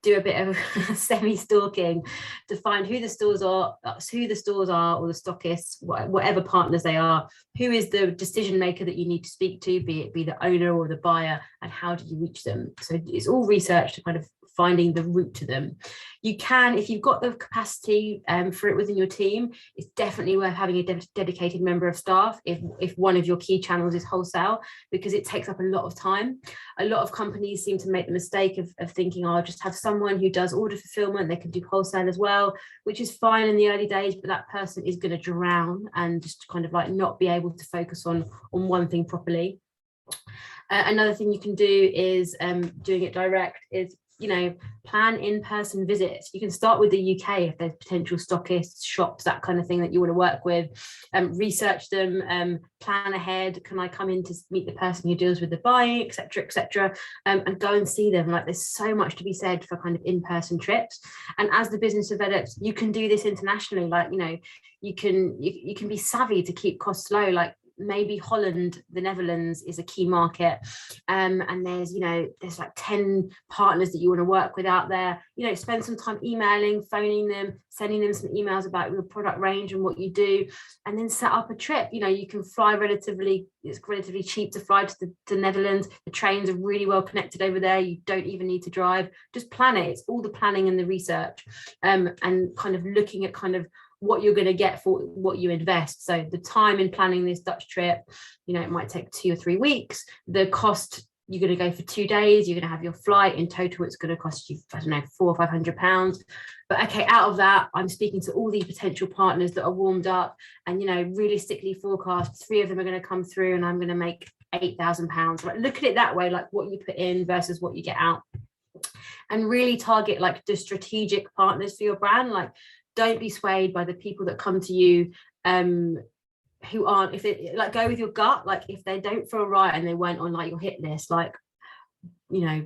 do a bit of semi-stalking to find who the stores are, or the stockists, whatever partners they are, who is the decision maker that you need to speak to, be it the owner or the buyer, and how do you reach them. So it's all research to kind of finding the route to them. You can, if you've got the capacity for it within your team, it's definitely worth having a dedicated member of staff if one of your key channels is wholesale, because it takes up a lot of time. A lot of companies seem to make the mistake of thinking, oh, I'll just have someone who does order fulfillment, they can do wholesale as well, which is fine in the early days, but that person is going to drown and just kind of like not be able to focus on one thing properly. Another thing you can do is doing it direct is, you know, plan in-person visits. You can start with the UK if there's potential stockists, shops, that kind of thing that you want to work with. Research them, plan ahead. Can I come in to meet the person who deals with the buying, etc., etc., and go and see them. Like, there's so much to be said for kind of in-person trips. And as the business develops, you can do this internationally. Like, you know, you can be savvy to keep costs low. Like, maybe Holland, the Netherlands is a key market, and there's, you know, there's like 10 partners that you want to work with out there. You know, spend some time emailing, phoning them, sending them some emails about your product range and what you do, and then set up a trip. You know, you can fly it's relatively cheap to fly to the Netherlands. The trains are really well connected over there. You don't even need to drive. Just plan it. It's all the planning and the research, and kind of looking at kind of what you're going to get for what you invest. So the time in planning this Dutch trip, you know, it might take 2 or 3 weeks. The cost, you're going to go for 2 days, you're going to have your flight. In total, it's going to cost you, I don't know, £400 or £500. But okay, out of that, I'm speaking to all these potential partners that are warmed up, and, you know, realistically forecast 3 of them are going to come through, and I'm going to make £8,000. Like, look at it that way, like what you put in versus what you get out, and really target like the strategic partners for your brand. Like, don't be swayed by the people that come to you who aren't, if it, like, go with your gut. Like, if they don't feel right and they weren't on like your hit list, like, you know,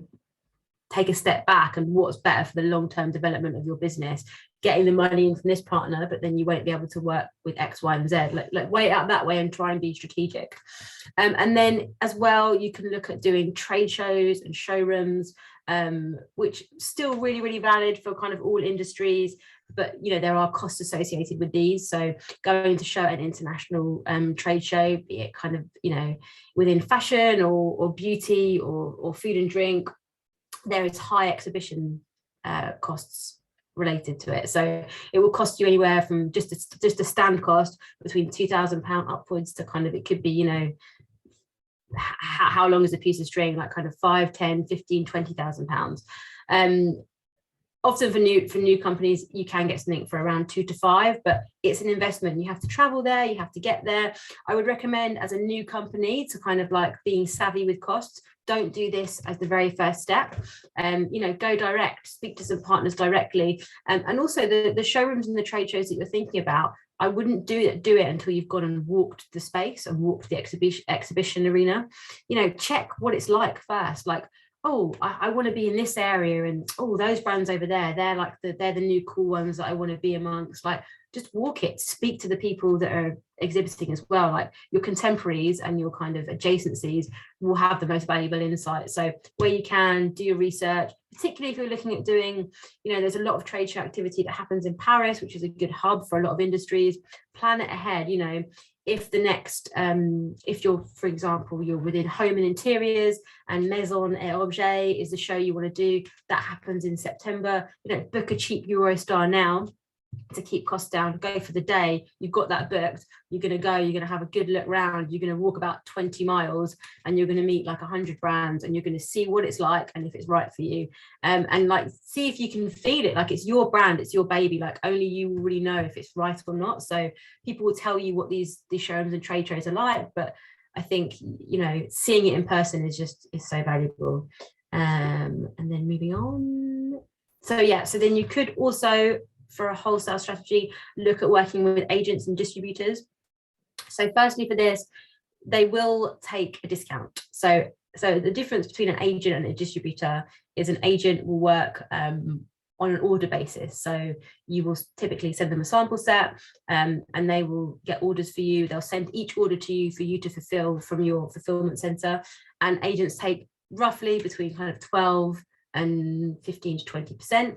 take a step back, and what's better for the long-term development of your business, getting the money in from this partner, but then you won't be able to work with X, Y, and Z. Like weigh it out that way and try and be strategic. And then as well, you can look at doing trade shows and showrooms, which still really, really valid for kind of all industries. But, you know, there are costs associated with these. So going to show an international trade show, be it kind of, you know, within fashion or beauty or food and drink, there is high exhibition costs related to it. So it will cost you anywhere from just a stand cost between £2,000 upwards to kind of, it could be, you know, how long is a piece of string, like kind of 5, 10, 15, £20,000. Often for new companies, you can get something for around 2 to 5, but it's an investment. You have to travel there, you have to get there. I would recommend, as a new company, to kind of like being savvy with costs. Don't do this as the very first step. You know, go direct, speak to some partners directly, and also the showrooms and the trade shows that you're thinking about. I wouldn't do it until you've gone and walked the space and walked the exhibition arena. You know, check what it's like first. Like, oh, I want to be in this area, and oh, those brands over there, they're like they're the new cool ones that I want to be amongst. Like, just walk it, speak to the people that are exhibiting as well. Like, your contemporaries and your kind of adjacencies will have the most valuable insight. So where you can, do your research, particularly if you're looking at doing, there's a lot of trade show activity that happens in Paris, which is a good hub for a lot of industries. Plan it ahead. If the next, if you're, for example, you're within home and interiors, and Maison et Objet is the show you want to do, that happens in September, book a cheap Eurostar now to keep costs down, go for the day. You've got that booked, you're going to go, you're going to have a good look round, you're going to walk about 20 miles, and you're going to meet like 100 brands, and you're going to see what it's like and if it's right for you, and like see if you can feel it. Like, it's your brand, it's your baby, like only you will really know if it's right or not. So people will tell you what these showrooms and trade shows are like, but I think seeing it in person is so valuable. And then moving on, so then you could also, for a wholesale strategy, look at working with agents and distributors. So firstly, for this, they will take a discount. So the difference between an agent and a distributor is an agent will work on an order basis. So you will typically send them a sample set, and they will get orders for you. They'll send each order to you for you to fulfill from your fulfillment center. And agents take roughly between kind of 12 and 15 to 20%.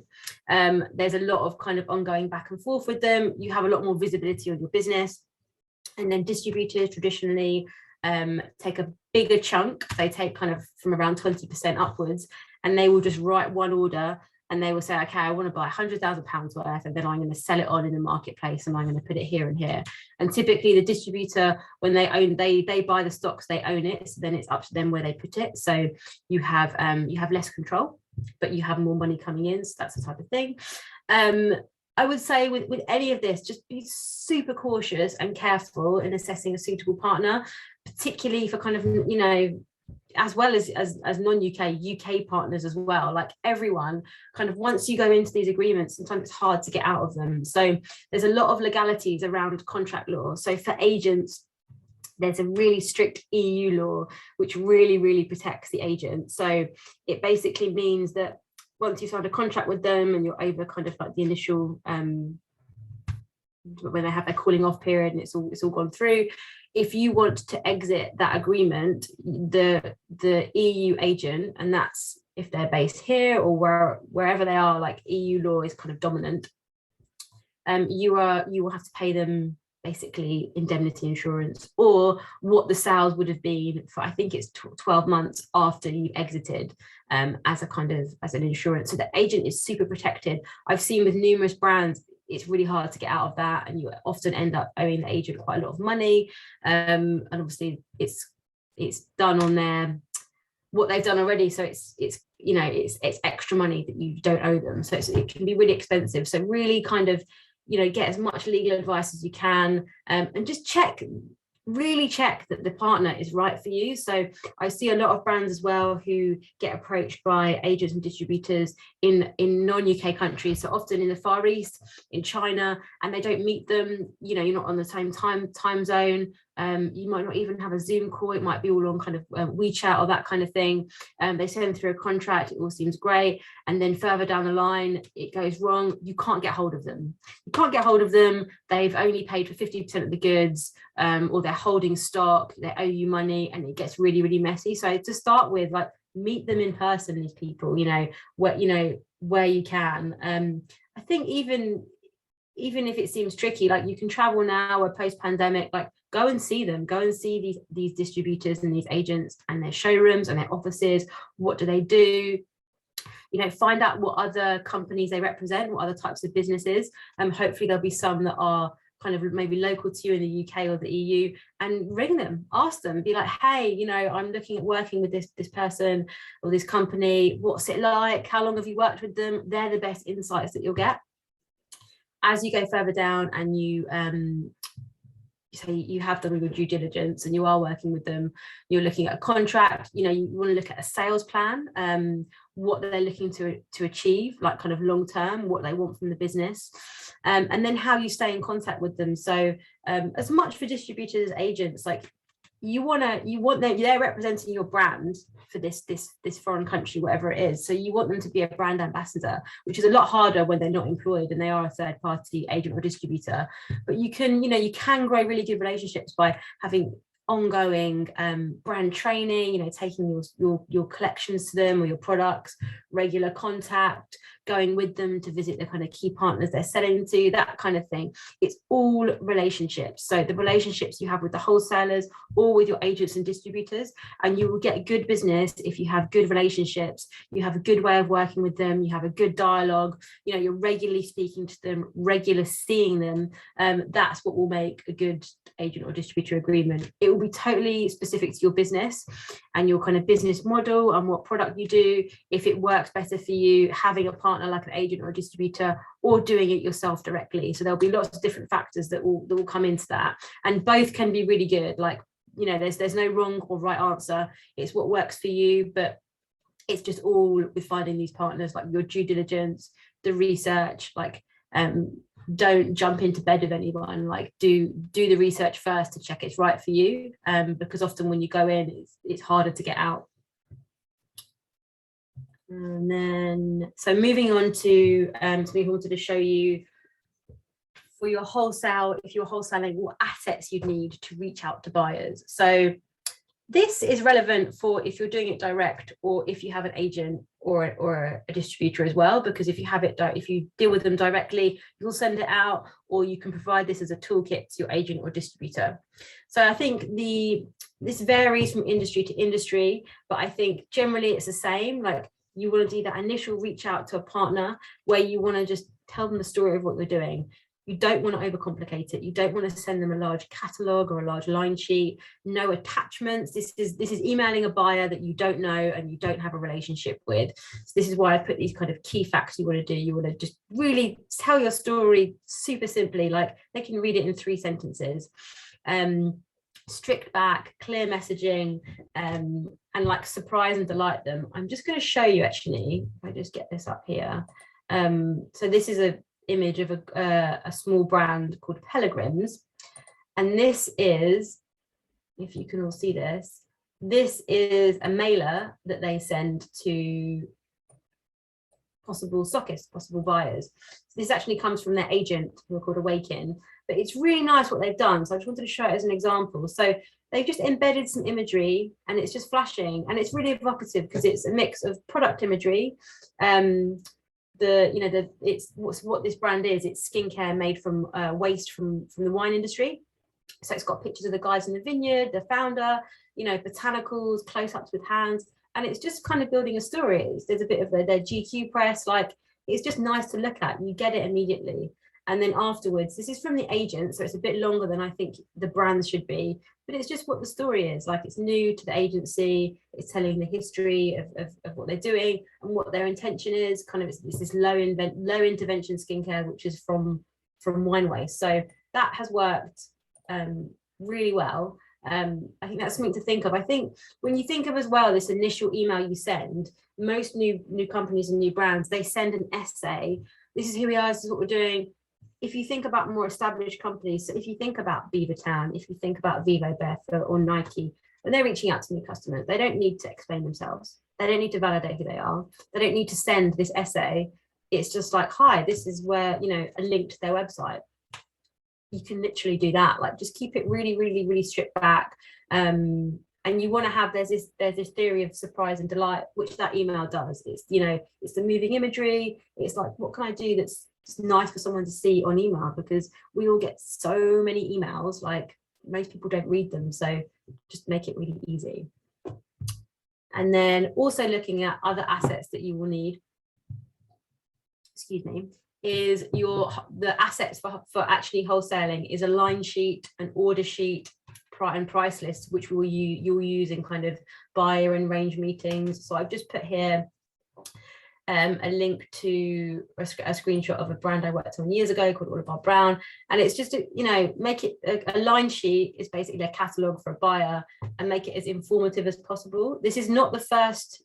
There's a lot of kind of ongoing back and forth with them. You have a lot more visibility on your business. And then distributors traditionally take a bigger chunk. They take kind of from around 20% upwards, and they will just write one order, and they will say, okay, I want to buy £100,000 worth, and then I'm going to sell it on in the marketplace, and I'm going to put it here and here. And typically the distributor, when they buy the stocks, they own it. So then it's up to them where they put it. So you have less control, but you have more money coming in. So that's the type of thing. I would say with any of this, just be super cautious and careful in assessing a suitable partner, particularly for kind of, as well as non-UK partners as well. Like, everyone kind of, once you go into these agreements, sometimes it's hard to get out of them. So there's a lot of legalities around contract law. So for agents, there's a really strict EU law which really, really protects the agent. So it basically means that once you signed a contract with them and you're over kind of like the initial when they have their calling off period and it's all gone through, if you want to exit that agreement, the EU agent, and that's if they're based here or wherever they are, like, EU law is kind of dominant, you will have to pay them basically indemnity insurance, or what the sales would have been for, I think it's 12 months after you exited, as an insurance. So the agent is super protected. I've seen with numerous brands, it's really hard to get out of that, and you often end up owing the agent quite a lot of money, and obviously it's done on their what they've done already, so it's extra money that you don't owe them, so it can be really expensive. So really kind of get as much legal advice as you can, and just really check that the partner is right for you. So I see a lot of brands as well who get approached by agents and distributors in non-UK countries, so often in the Far East, in China, and they don't meet them. You're not on the same time zone. You might not even have a Zoom call. It might be all on kind of WeChat or that kind of thing. They send them through a contract. It all seems great. And then further down the line, it goes wrong. You can't get hold of them. They've only paid for 50% of the goods, or they're holding stock. They owe you money, and it gets really, really messy. So to start with, like, meet them in person, these people, where you can. I think even if it seems tricky, like, you can travel now or post-pandemic, like, go and see them, go and see these distributors and these agents and their showrooms and their offices. What do they do? Find out what other companies they represent, what other types of businesses. Hopefully there'll be some that are kind of maybe local to you in the UK or the EU, and ring them, ask them, be like, hey, I'm looking at working with this person or this company. What's it like? How long have you worked with them? They're the best insights that you'll get. As you go further down and you have done your due diligence and you are working with them, you're looking at a contract, you want to look at a sales plan, what they're looking to achieve, like kind of long term, what they want from the business, and then how you stay in contact with them. So as much for distributors as agents, like, you want them, they're representing your brand for this foreign country, whatever it is. So you want them to be a brand ambassador, which is a lot harder when they're not employed and they are a third party agent or distributor. But you can grow really good relationships by having ongoing brand training, taking your collections to them or your products, regular contact, going with them to visit the kind of key partners they're selling to, that kind of thing. It's all relationships. So the relationships you have with the wholesalers or with your agents and distributors, and you will get good business if you have good relationships, you have a good way of working with them, you have a good dialogue, you're regularly speaking to them, regularly seeing them. That's what will make a good agent or distributor agreement. It will be totally specific to your business and your kind of business model and what product you do. If it works better for you having a partner like an agent or a distributor, or doing it yourself directly. So there'll be lots of different factors that will come into that, and both can be really good. Like, there's no wrong or right answer. It's what works for you, but it's just all with finding these partners, like your due diligence, the research, like don't jump into bed with anyone, like do the research first to check it's right for you, because often when you go in, it's harder to get out. And then, so moving on to something I wanted to show you for your wholesale, if you're wholesaling, what assets you'd need to reach out to buyers. So this is relevant for if you're doing it direct, or if you have an agent or a distributor as well, because if you deal with them directly, you'll send it out, or you can provide this as a toolkit to your agent or distributor. So I think this varies from industry to industry, but I think generally it's the same. Like, you want to do that initial reach out to a partner where you want to just tell them the story of what you're doing. You don't want to overcomplicate it. You don't want to send them a large catalog or a large line sheet, no attachments. This is emailing a buyer that you don't know and you don't have a relationship with. So this is why I put these kind of key facts you want to do. You want to just really tell your story super simply, like they can read it in 3 sentences. Strict back, clear messaging, and like surprise and delight them. I'm just going to show you, actually, if I just get this up here. So this is an image of a small brand called Pellegrims, and this is, if you can all see this is a mailer that they send to possible stockists, possible buyers. So this actually comes from their agent, who are called Awaken, but it's really nice what they've done. So I just wanted to show it as an example. So they've just embedded some imagery, and it's just flashing, and it's really evocative because it's a mix of product imagery. It's what this brand is. It's skincare made from waste from the wine industry. So it's got pictures of the guys in the vineyard, the founder, botanicals, close-ups with hands, and it's just kind of building a story. There's a bit of their GQ press, like it's just nice to look at. You get it immediately. And then afterwards, this is from the agent, so it's a bit longer than I think the brands should be, but it's just what the story is. Like, it's new to the agency, it's telling the history of what they're doing and what their intention is. Kind of, it's this low intervention skincare, which is from wine waste. So that has worked really well. I think that's something to think of. I think when you think of as well, this initial email you send, most new companies and new brands, they send an essay. This is who we are, this is what we're doing. If you think about more established companies, so if you think about Beavertown, if you think about Vivo Beth or Nike, when they're reaching out to new customers, they don't need to explain themselves. They don't need to validate who they are. They don't need to send this essay. It's just like, hi, this is where, a link to their website. You can literally do that. Like, just keep it really, really, really stripped back. And you want to have, there's this theory of surprise and delight, which that email does. It's, it's the moving imagery. It's like, what can I do that's just nice for someone to see on email? Because we all get so many emails, like most people don't read them. So just make it really easy. And then also looking at other assets that you will need, is the assets for actually wholesaling is a line sheet, an order sheet, and price list, which you'll use in kind of buyer and range meetings. So I've just put here a link to a screenshot of a brand I worked on years ago called All About Brown, and it's just make it a line sheet is basically a catalog for a buyer, and make it as informative as possible. This is not the first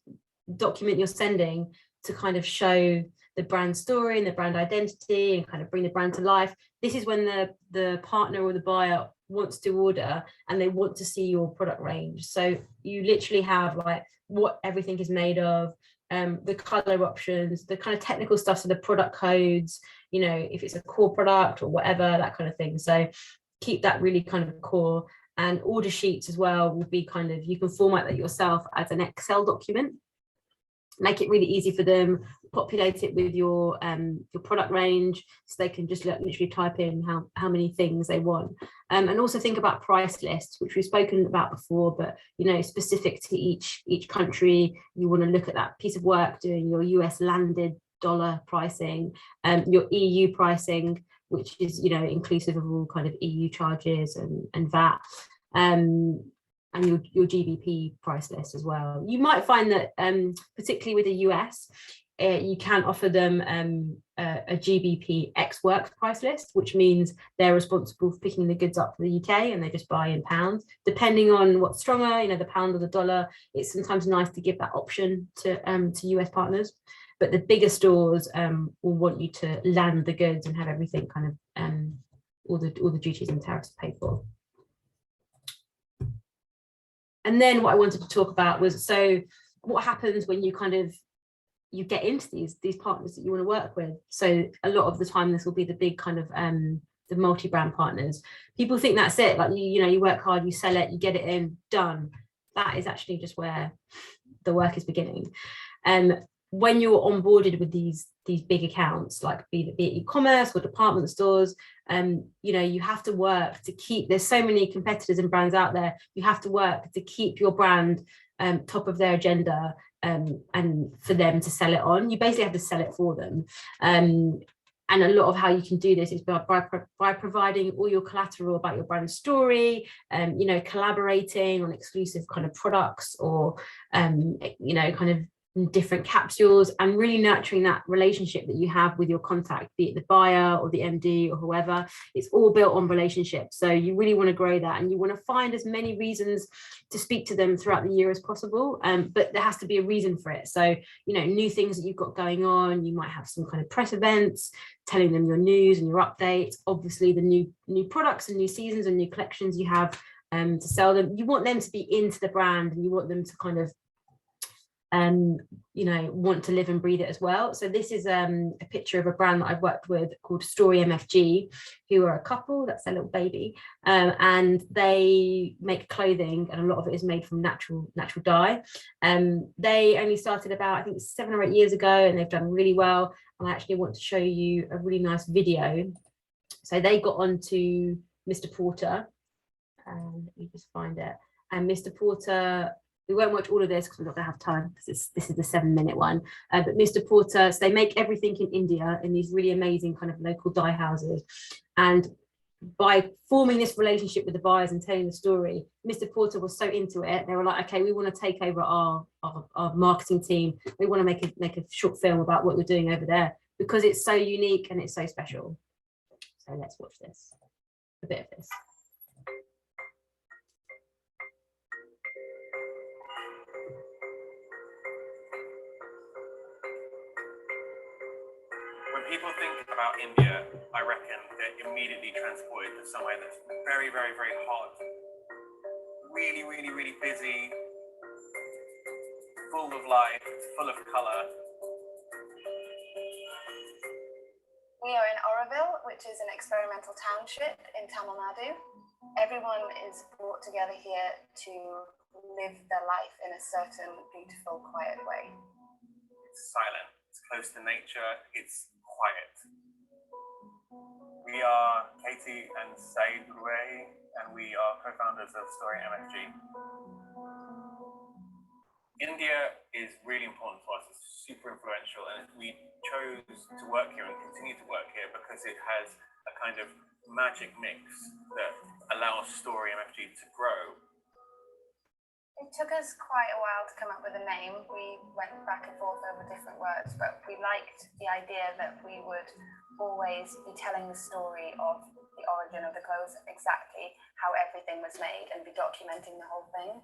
document you're sending to kind of show the brand story and the brand identity and kind of bring the brand to life. This is when the partner or the buyer wants to order and they want to see your product range. So you literally have like what everything is made of, the color options, the kind of technical stuff, so the product codes, you know, if it's a core product or whatever, that kind of thing. So keep that really kind of core. And order sheets as well will be kind of, you can format that yourself as an Excel document, make it really easy for them, populate it with your product range, so they can just literally type in how many things they want. And also think about price lists, which we've spoken about before, but you know, specific to each country. You want to look at that piece of work, doing your US landed dollar pricing, your EU pricing, which is, you know, inclusive of all kind of EU charges and VAT, and your GBP price list as well. You might find that particularly with the US, you can offer them a GBP ex works price list, which means they're responsible for picking the goods up for the UK and they just buy in pounds. Depending on what's stronger, you know, the pound or the dollar, it's sometimes nice to give that option to US partners. But the bigger stores will want you to land the goods and have everything kind of all the duties and tariffs paid for. And then what I wanted to talk about was, so what happens when you kind of you get into these partners that you want to work with. So a lot of the time this will be the big kind of the multi-brand partners. People think that's it, like you know, you work hard, you sell it, you get it in, done. That is actually just where the work is beginning. When you're onboarded with these big accounts, like be it e-commerce or department stores, you know, you have to work to keep, there's so many competitors and brands out there, you have to work to keep your brand top of their agenda, and for them to sell it on. You basically have to sell it for them. And a lot of how you can do this is by providing all your collateral about your brand story, you know, collaborating on exclusive kind of products, or you know, kind of different capsules, and really nurturing that relationship that you have with your contact, be it the buyer or the MD or whoever. It's all built on relationships. So you really want to grow that, and you want to find as many reasons to speak to them throughout the year as possible. But there has to be a reason for it. So, you know, new things that you've got going on, you might have some kind of press events, telling them your news and your updates, obviously the new products and new seasons and new collections you have to sell them. You want them to be into the brand, and you want them to kind of you know, want to live and breathe it as well. So this is a picture of a brand that I've worked with called Story MFG, who are a couple, that's their little baby, and they make clothing, and a lot of it is made from natural dye. They only started about, I think, 7 or 8 years ago, and they've done really well. And I actually want to show you a really nice video. So they got onto Mr. Porter, and let me just find it. And Mr. Porter, we won't watch all of this because we're not going to have time, because this is the 7-minute one. But Mr. Porter, so they make everything in India in these really amazing kind of local dye houses. And by forming this relationship with the buyers and telling the story, Mr. Porter was so into it, they were like, okay, we want to take over our marketing team. We want to make a short film about what we're doing over there, because it's so unique and it's so special. So let's watch this, a bit of this. When people think about India, I reckon they're immediately transported to somewhere that's very, very, very hot, really, really, really busy, full of life, full of color. We are in Auroville, which is an experimental township in Tamil Nadu. Everyone is brought together here to live their life in a certain beautiful, quiet way. It's silent, it's close to nature, it's quiet. We are Katie and Saeed Ray, and we are co-founders of Story MFG. India is really important to us, it's super influential, and we chose to work here and continue to work here because it has a kind of magic mix that allows Story MFG to grow. It took us quite a while to come up with a name. We went back and forth over different words, but we liked the idea that we would always be telling the story of the origin of the clothes, exactly how everything was made, and be documenting the whole thing.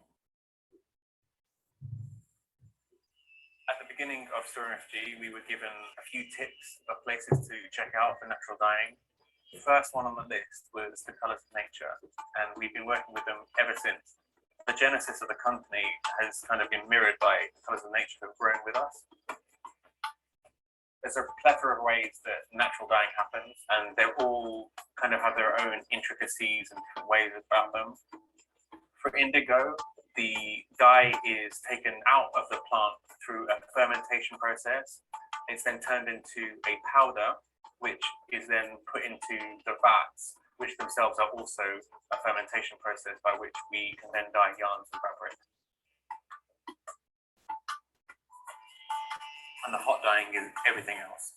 At the beginning of Story MFG, we were given a few tips of places to check out for natural dyeing. The first one on the list was the Colours of Nature, and we've been working with them ever since. The genesis of the company has kind of been mirrored by Colours of Nature that have grown with us. There's a plethora of ways that natural dyeing happens, and they all kind of have their own intricacies and different ways about them. For indigo, the dye is taken out of the plant through a fermentation process. It's then turned into a powder, which is then put into the vats, which themselves are also a fermentation process by which we can then dye yarns and fabric. And the hot dyeing is everything else.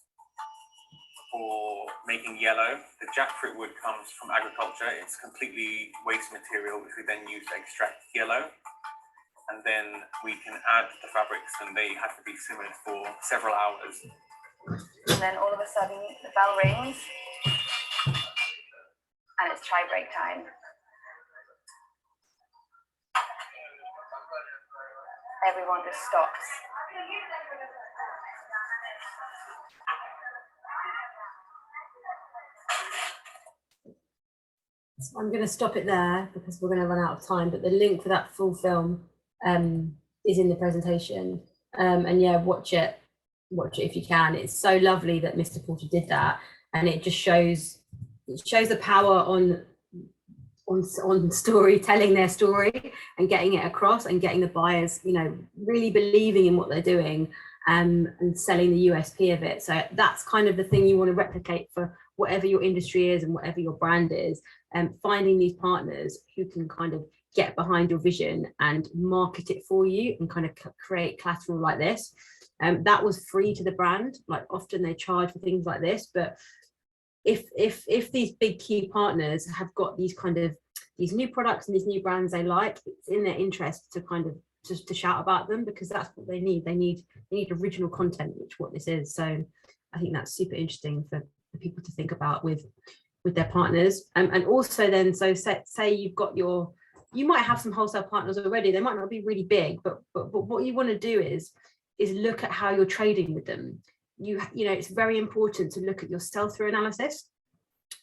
For making yellow, the jackfruit wood comes from agriculture. It's completely waste material, which we then use to extract yellow. And then we can add the fabrics, and they have to be simmered for several hours. And then all of a sudden, the bell rings, and it's chai break time. Everyone just stops. So I'm going to stop it there because we're going to run out of time, but the link for that full film is in the presentation. And yeah, watch it if you can. It's so lovely that Mr. Porter did that, and it just shows the power on storytelling their story and getting it across, and getting the buyers, you know, really believing in what they're doing, and selling the USP of it. So that's kind of the thing you want to replicate for whatever your industry is and whatever your brand is, and finding these partners who can kind of get behind your vision and market it for you and kind of create collateral like this. That was free to the brand. Like, often they charge for things like this, but if these big key partners have got these kind of these new products and these new brands they like, it's in their interest to kind of just to shout about them, because that's what they need. They need original content, which what this is. So I think that's super interesting for people to think about with their partners. And also then, so say you've got you might have some wholesale partners already. They might not be really big, but what you want to do is look at how you're trading with them. You know, it's very important to look at your sell-through analysis.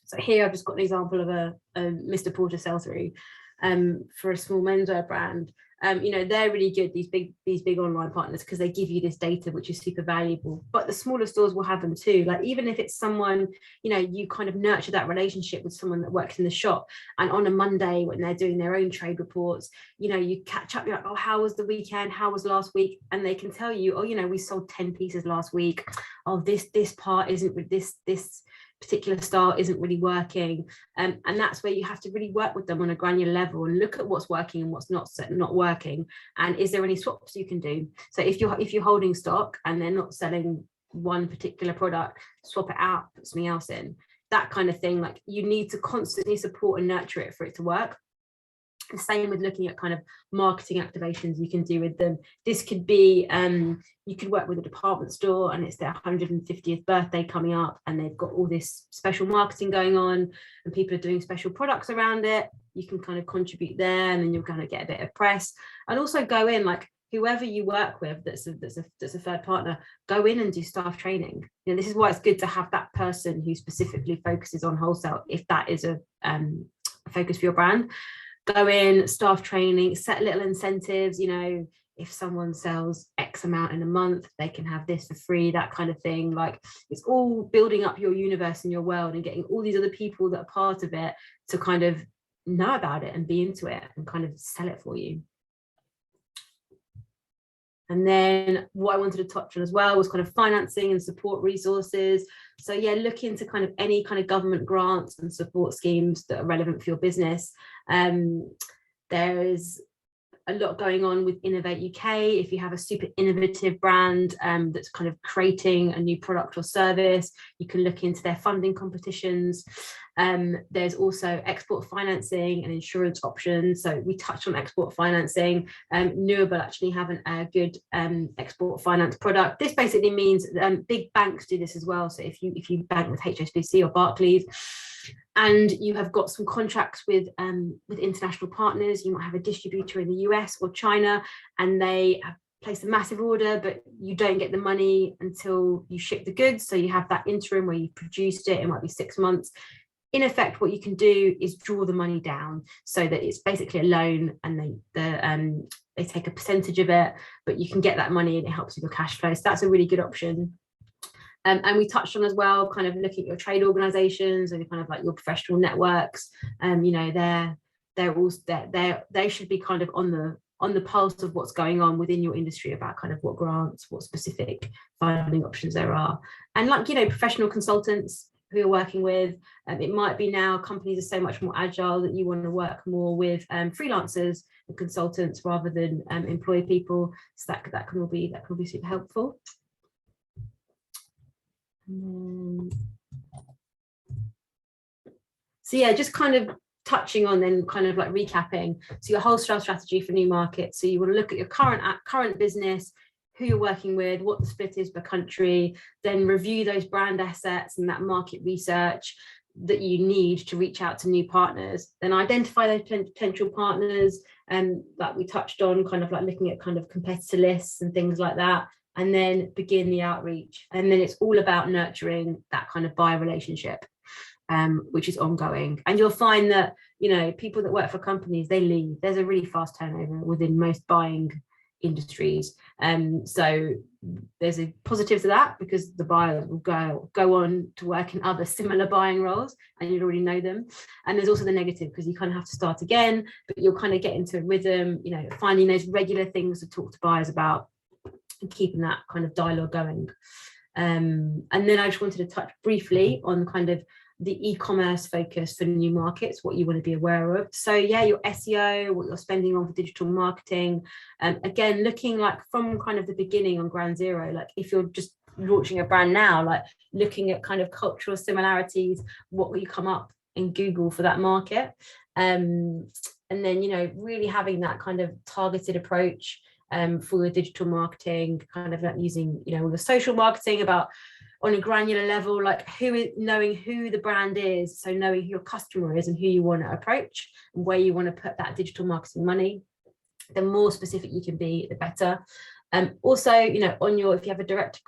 So here I've just got an example of a Mr. Porter sell-through for a small menswear brand. You know, they're really good, these big online partners, because they give you this data, which is super valuable. But the smaller stores will have them too. Like, even if it's someone, you know, you kind of nurture that relationship with someone that works in the shop, and on a Monday when they're doing their own trade reports, you know, you catch up, you're like, oh, how was the weekend? How was last week? And they can tell you, oh, you know, we sold 10 pieces last week. Oh, this part isn't with this particular style isn't really working, and that's where you have to really work with them on a granular level and look at what's working and what's not working, and is there any swaps you can do. So if you're holding stock and they're not selling one particular product, swap it out, put something else in, that kind of thing. Like, you need to constantly support and nurture it for it to work. The same with looking at kind of marketing activations you can do with them. This could be, you could work with a department store and it's their 150th birthday coming up, and they've got all this special marketing going on and people are doing special products around it. You can kind of contribute there, and then you're going to get a bit of press. And also go in, like, whoever you work with that's a third partner, go in and do staff training. You know, this is why it's good to have that person who specifically focuses on wholesale, if that is a focus for your brand. Go in, staff training, set little incentives. You know, if someone sells X amount in a month, they can have this for free, that kind of thing. Like, it's all building up your universe and your world, and getting all these other people that are part of it to kind of know about it and be into it and kind of sell it for you. And then what I wanted to touch on as well was kind of financing and support resources. So yeah, look into kind of any kind of government grants and support schemes that are relevant for your business. There is a lot going on with Innovate UK. If you have a super innovative brand that's kind of creating a new product or service, you can look into their funding competitions. There's also export financing and insurance options. So we touched on export financing. Newable actually have a good export finance product. This basically means big banks do this as well. So if you bank with HSBC or Barclays, and you have got some contracts with international partners, you might have a distributor in the US or China, and they have placed a massive order, but you don't get the money until you ship the goods. So you have that interim where you've produced it. It might be 6 months. in effect, what you can do is draw the money down so that it's basically a loan, and they take a percentage of it, but you can get that money and it helps with your cash flow. So that's a really good option. And we touched on as well, kind of looking at your trade organizations and kind of like your professional networks. You know, they should be kind of on the pulse of what's going on within your industry about kind of what grants, what specific funding options there are. And like, you know, professional consultants who you're working with, it might be now companies are so much more agile that you want to work more with freelancers and consultants rather than employ people. So that can all be super helpful. So yeah, just kind of touching on then kind of like recapping. So your wholesale strategy for new markets. So you want to look at your current business, who you're working with, what the split is per country, then review those brand assets and that market research that you need to reach out to new partners, then identify those potential partners, and like we touched on, kind of like looking at kind of competitor lists and things like that, and then begin the outreach. And then it's all about nurturing that kind of buyer relationship, which is ongoing. And you'll find that, you know, people that work for companies, they leave. There's a really fast turnover within most buying industries. So there's a positive to that, because the buyers will go on to work in other similar buying roles and you'd already know them. And there's also the negative, because you kind of have to start again, but you'll kind of get into a rhythm, you know, finding those regular things to talk to buyers about and keeping that kind of dialogue going. And then I just wanted to touch briefly on kind of the e-commerce focus for new markets, what you want to be aware of. So yeah, your SEO, what you're spending on for digital marketing. Again, looking like from kind of the beginning on ground zero, like if you're just launching a brand now, like looking at kind of cultural similarities, what will you come up in Google for that market? And then, you know, really having that kind of targeted approach for your digital marketing, kind of like using, you know, all the social marketing about on a granular level, like knowing who the brand is, so knowing who your customer is and who you want to approach and where you want to put that digital marketing money. The more specific you can be, the better. Also, you know, if you have a direct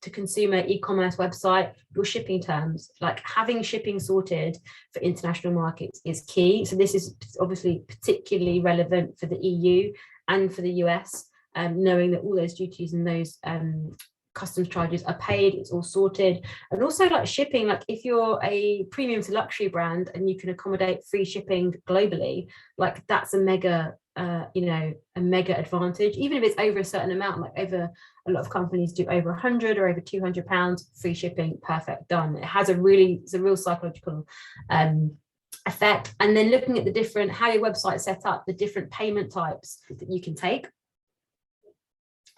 to consumer e-commerce website, your shipping terms, like having shipping sorted for international markets is key. So this is obviously particularly relevant for the EU and for the US, knowing that all those duties and those customs charges are paid, it's all sorted. And also like shipping, like if you're a premium to luxury brand and you can accommodate free shipping globally, like that's a mega advantage, even if it's over a certain amount. Like over a lot of companies do over 100 or over 200 pounds, free shipping, perfect, done. It's a real psychological effect. And then looking at the different, how your website's set up, the different payment types that you can take.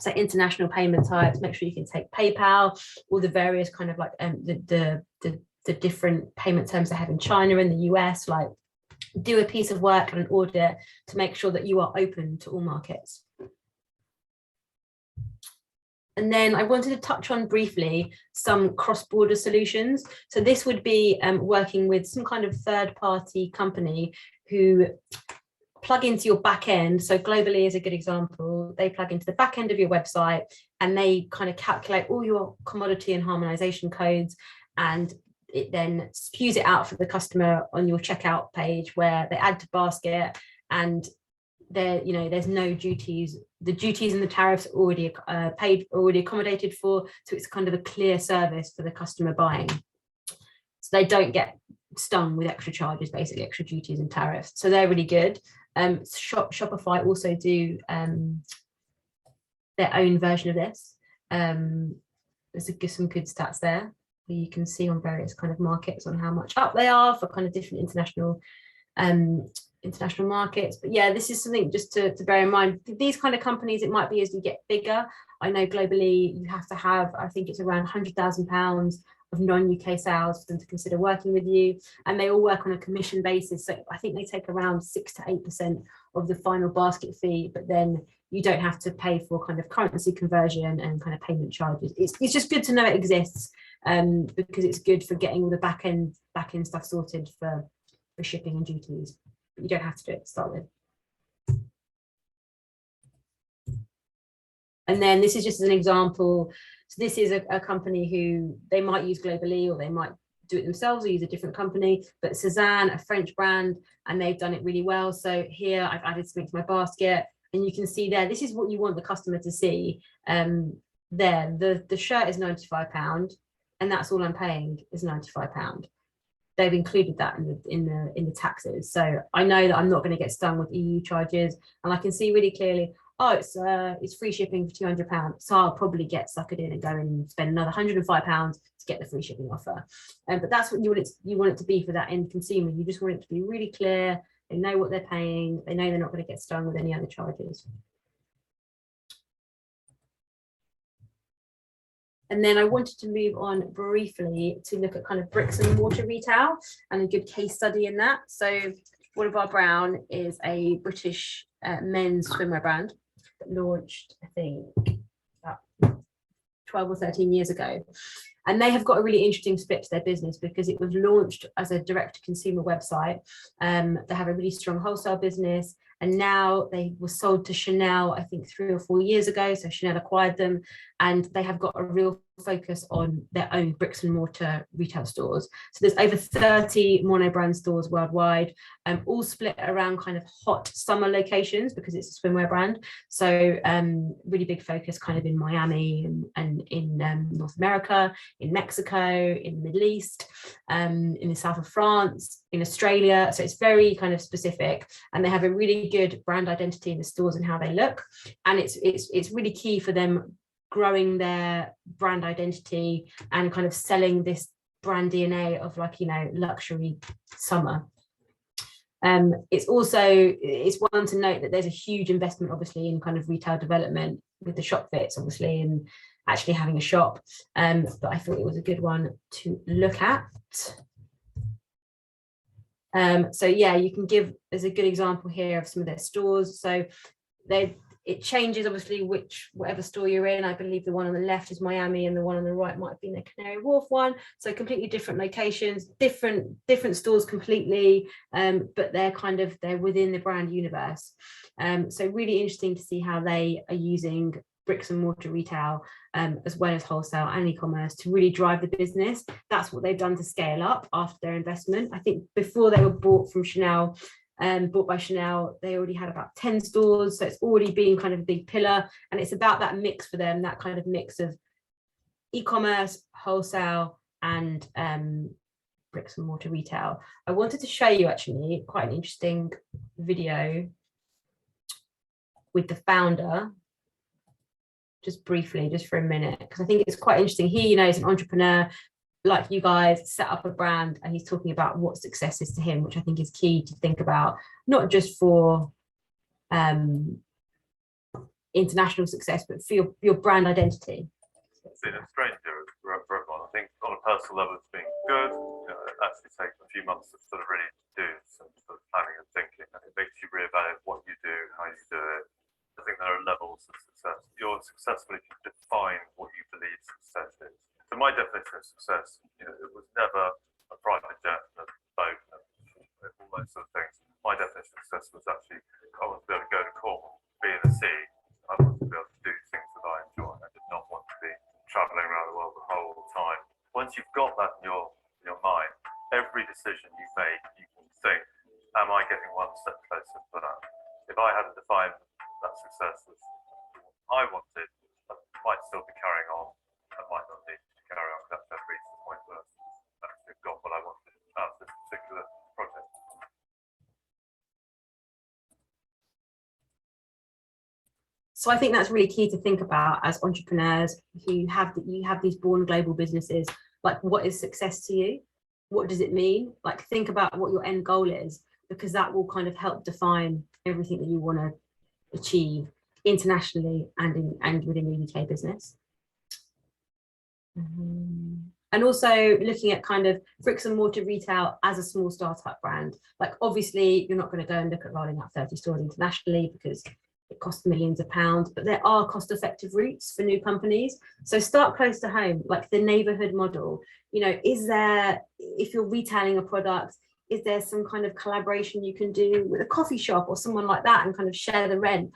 So international payment types, make sure you can take PayPal, all the various kind of like the different payment terms they have in China and the US. Like do a piece of work and an audit to make sure that you are open to all markets. And then I wanted to touch on briefly some cross-border solutions. So this would be working with some kind of third-party company who plug into your back end. So Globally is a good example. They plug into the back end of your website and they kind of calculate all your commodity and harmonization codes, and it then spews it out for the customer on your checkout page where they add to basket, and there, you know, there's no duties. The duties and the tariffs are already paid, already accommodated for. So it's kind of a clear service for the customer buying. So they don't get stung with extra charges, basically extra duties and tariffs. So they're really good. Shopify also do their own version of this. There's some good stats there where you can see on various kind of markets on how much up they are for kind of different international markets. But yeah, this is something just to bear in mind. These kind of companies, it might be as you get bigger. I know Globally you have to have, I think it's around £100,000 of non-UK sales for them to consider working with you, and they all work on a commission basis. So I think they take around 6 to 8% of the final basket fee, but then you don't have to pay for kind of currency conversion and kind of payment charges. It's just good to know it exists, because it's good for getting all the back end stuff sorted for shipping and duties. But you don't have to do it to start with. And then this is just an example. So this is a company who they might use Globally, or they might do it themselves or use a different company, but Cézanne, a French brand, and they've done it really well. So here I've added something to my basket, and you can see there, this is what you want the customer to see. There, the shirt is £95, and that's all I'm paying is £95. They've included that in the taxes, so I know that I'm not going to get stung with EU charges, and I can see really clearly, oh, it's free shipping for £200, so I'll probably get suckered in and go and spend another £105 to get the free shipping offer. But that's what you want it to be for that end consumer. You just want it to be really clear. They know what they're paying. They know they're not going to get stung with any other charges. And then I wanted to move on briefly to look at kind of bricks and mortar retail and a good case study in that. So Bolivar Brown is a British men's swimwear brand that launched, I think, about 12 or 13 years ago. And they have got a really interesting split to their business because it was launched as a direct-to-consumer website. They have a really strong wholesale business, and now they were sold to Chanel, I think 3 or 4 years ago. So Chanel acquired them, and they have got a real focus on their own bricks and mortar retail stores. So there's over 30 mono-brand stores worldwide, all split around kind of hot summer locations because it's a swimwear brand. So really big focus kind of in Miami and in North America, in Mexico, in the Middle East, in the south of France, in Australia. So it's very kind of specific, and they have a really good brand identity in the stores and how they look. And it's really key for them growing their brand identity and kind of selling this brand DNA of, like, you know, luxury summer. It's one to note that there's a huge investment obviously in kind of retail development with the shop fits obviously and actually having a shop, but I thought it was a good one to look at. So yeah, you can give as a good example here of some of their stores. So it changes obviously whatever store you're in. I believe the one on the left is Miami and the one on the right might have been the Canary Wharf one. So completely different locations, different stores completely, but they're within the brand universe. So really interesting to see how they are using bricks and mortar retail as well as wholesale and e-commerce to really drive the business. That's what they've done to scale up after their investment. I think before they were bought by Chanel, they already had about 10 stores, so it's already been kind of a big pillar, and it's about that mix for them, that kind of mix of e-commerce, wholesale, and bricks and mortar retail. I wanted to show you actually quite an interesting video with the founder, just briefly, just for a minute, because I think it's quite interesting. He, you know, is an entrepreneur like you guys, set up a brand, and he's talking about what success is to him, which I think is key to think about, not just for international success, but for your brand identity. It's been a strange year for everyone. I think on a personal level, it's been good. You know, it actually takes a few months to sort of really do some sort of planning and thinking, and it makes you reevaluate what you do, how you do it. I think there are levels of success. You're successful if you define what you believe success is. So my definition of success, you know, it was never a private jet, a boat, all those sort of things. My definition of success was actually I want to be able to go to Cornwall, be in the sea. I want to be able to do things that I enjoy. I did not want to be traveling around the world the whole time. Once you've got that in your mind, every decision you make, you can think, am I getting one step closer to that? If I hadn't defined that success as I wanted, I might still be carrying on. I might not need to carry on because I've reached the point where I've actually got what I wanted out of this particular project. So I think that's really key to think about as entrepreneurs who have these born global businesses. Like, what is success to you? What does it mean? Like, think about what your end goal is, because that will kind of help define everything that you want to achieve internationally and within your UK business. And also looking at kind of bricks and mortar retail as a small startup brand. Like, obviously you're not going to go and look at rolling out 30 stores internationally because it costs millions of pounds, but there are cost-effective routes for new companies. So start close to home, like the neighborhood model. You know, is there, if you're retailing a product, is there some kind of collaboration you can do with a coffee shop or someone like that and kind of share the rent?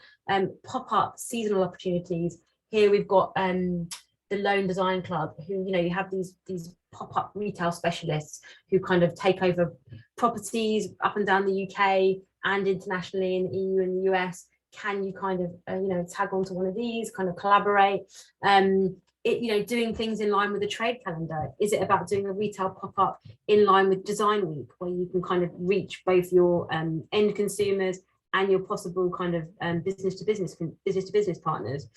Pop up seasonal opportunities. Here we've got the Lone Design Club, who, you know, you have these pop-up retail specialists who kind of take over properties up and down the UK and internationally in the EU and the US. Can you kind of, tag onto one of these, kind of collaborate? Doing things in line with the trade calendar. Is it about doing a retail pop-up in line with Design Week, where you can kind of reach both your end consumers and your possible kind of business to business partners?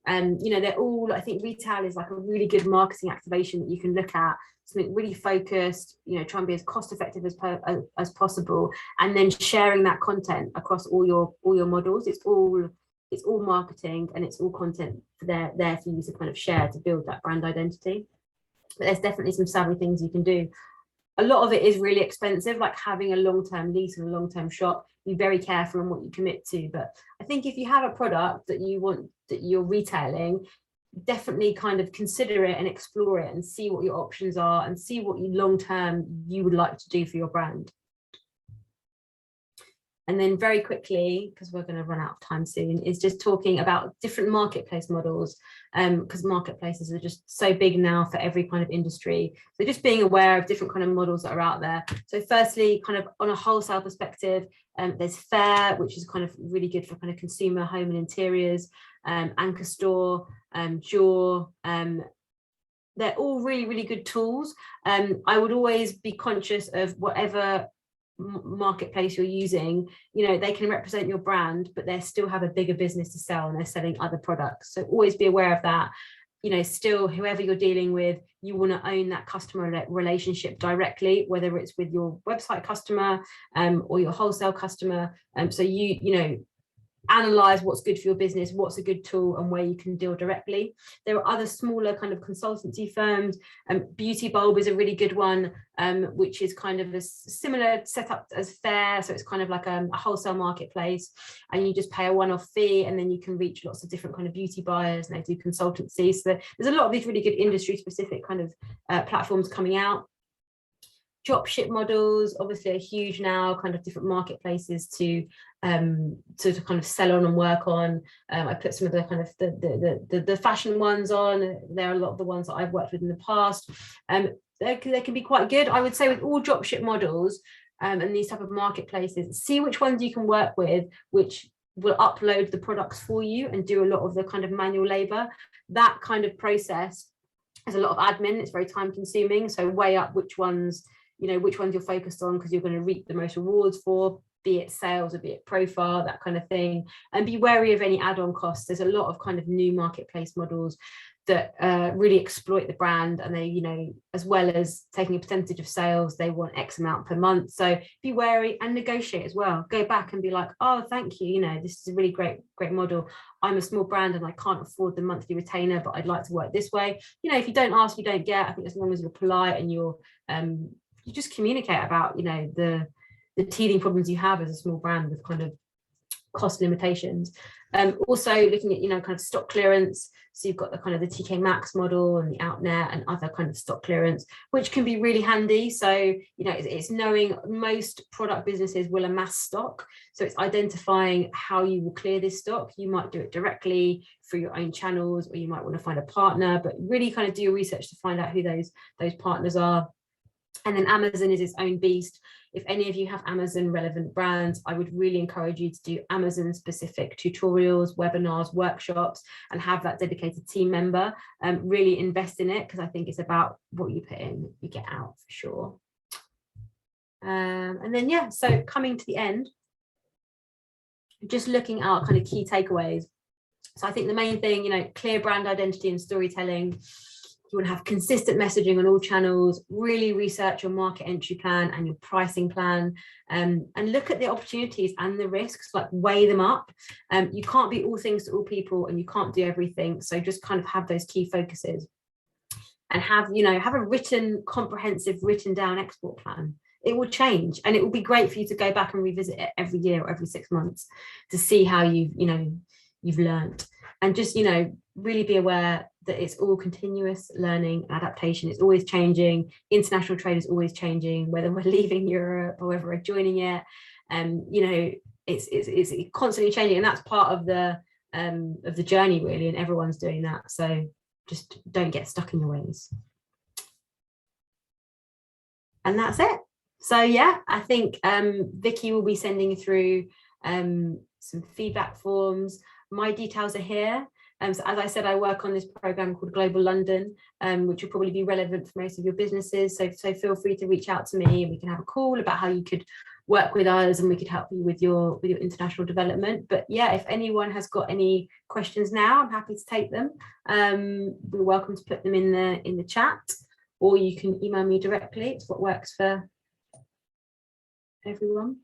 They're all, I think retail is like a really good marketing activation that you can look at, something really focused, try and be as cost effective as possible, and then sharing that content across all your models. It's all marketing, and it's all content there for you to kind of share to build that brand identity. But there's definitely some savvy things you can do. A lot of it is really expensive, like having a long-term lease and a long-term shop. Be very careful on what you commit to. But I think if you have a product that you're retailing, definitely kind of consider it and explore it and see what your options are and see what you long-term you would like to do for your brand. And then very quickly, because we're going to run out of time soon, is just talking about different marketplace models, because marketplaces are just so big now for every kind of industry. So just being aware of different kind of models that are out there. So firstly, kind of on a wholesale perspective, there's Faire, which is kind of really good for kind of consumer home and interiors, Anchor Store, Jaw. They're all really, really good tools. I would always be conscious of whatever marketplace you're using, they can represent your brand, but they still have a bigger business to sell and they're selling other products. So always be aware of that. Still, whoever you're dealing with, you want to own that customer relationship directly, whether it's with your website customer or your wholesale customer. So you analyze what's good for your business, what's a good tool, and where you can deal directly. There are other smaller kind of consultancy firms. Beauty Bulb is a really good one, which is kind of a similar setup as Faire. So it's kind of like a wholesale marketplace, and you just pay a one-off fee, and then you can reach lots of different kind of beauty buyers, and they do consultancy. So there's a lot of these really good industry specific kind of platforms coming out. Dropship models obviously are huge now, kind of different marketplaces to kind of sell on and work on. I put some of the kind of the fashion ones on. There are a lot of the ones that I've worked with in the past. They can be quite good. I would say with all dropship models and these type of marketplaces, see which ones you can work with, which will upload the products for you and do a lot of the kind of manual labor. That kind of process has a lot of admin. It's very time consuming. So weigh up which ones you're focused on, because you're going to reap the most rewards for, be it sales or be it profile, that kind of thing. And be wary of any add-on costs. There's a lot of kind of new marketplace models that really exploit the brand, and they, as well as taking a percentage of sales, they want X amount per month. So be wary and negotiate as well. Go back and be like, oh, thank you. This is a really great model. I'm a small brand and I can't afford the monthly retainer, but I'd like to work this way. If you don't ask, you don't get. I think as long as you're polite and you just communicate about, the teething problems you have as a small brand with kind of cost limitations. Also looking at, kind of stock clearance. So you've got the kind of the TK Maxx model and the Outnet and other kind of stock clearance, which can be really handy. So, it's knowing most product businesses will amass stock. So it's identifying how you will clear this stock. You might do it directly through your own channels, or you might want to find a partner, but really kind of do your research to find out who those partners are. And then Amazon is its own beast. If any of you have Amazon relevant brands, I would really encourage you to do Amazon specific tutorials, webinars, workshops, and have that dedicated team member. Really invest in it, because I think it's about what you put in, you get out for sure. And then, so coming to the end, just looking at our kind of key takeaways. So I think the main thing, clear brand identity and storytelling. You want to have consistent messaging on all channels, really research your market entry plan and your pricing plan, and look at the opportunities and the risks, like weigh them up. You can't be all things to all people, and you can't do everything. So just kind of have those key focuses, and have a comprehensive written down export plan. It will change, and it will be great for you to go back and revisit it every year or every 6 months to see how you've learned. And just, really be aware that it's all continuous learning, adaptation. It's always changing. International trade is always changing, whether we're leaving Europe or whether we're joining it. It's constantly changing, and that's part of the journey, really, and everyone's doing that. So just don't get stuck in your ways. And that's it. So yeah, I think Vicky will be sending through some feedback forms. My details are here. So as I said, I work on this program called Global London, which will probably be relevant for most of your businesses. So feel free to reach out to me and we can have a call about how you could work with us and we could help you with your international development. But yeah, if anyone has got any questions now, I'm happy to take them. We're welcome to put them in the chat, or you can email me directly. It's what works for everyone.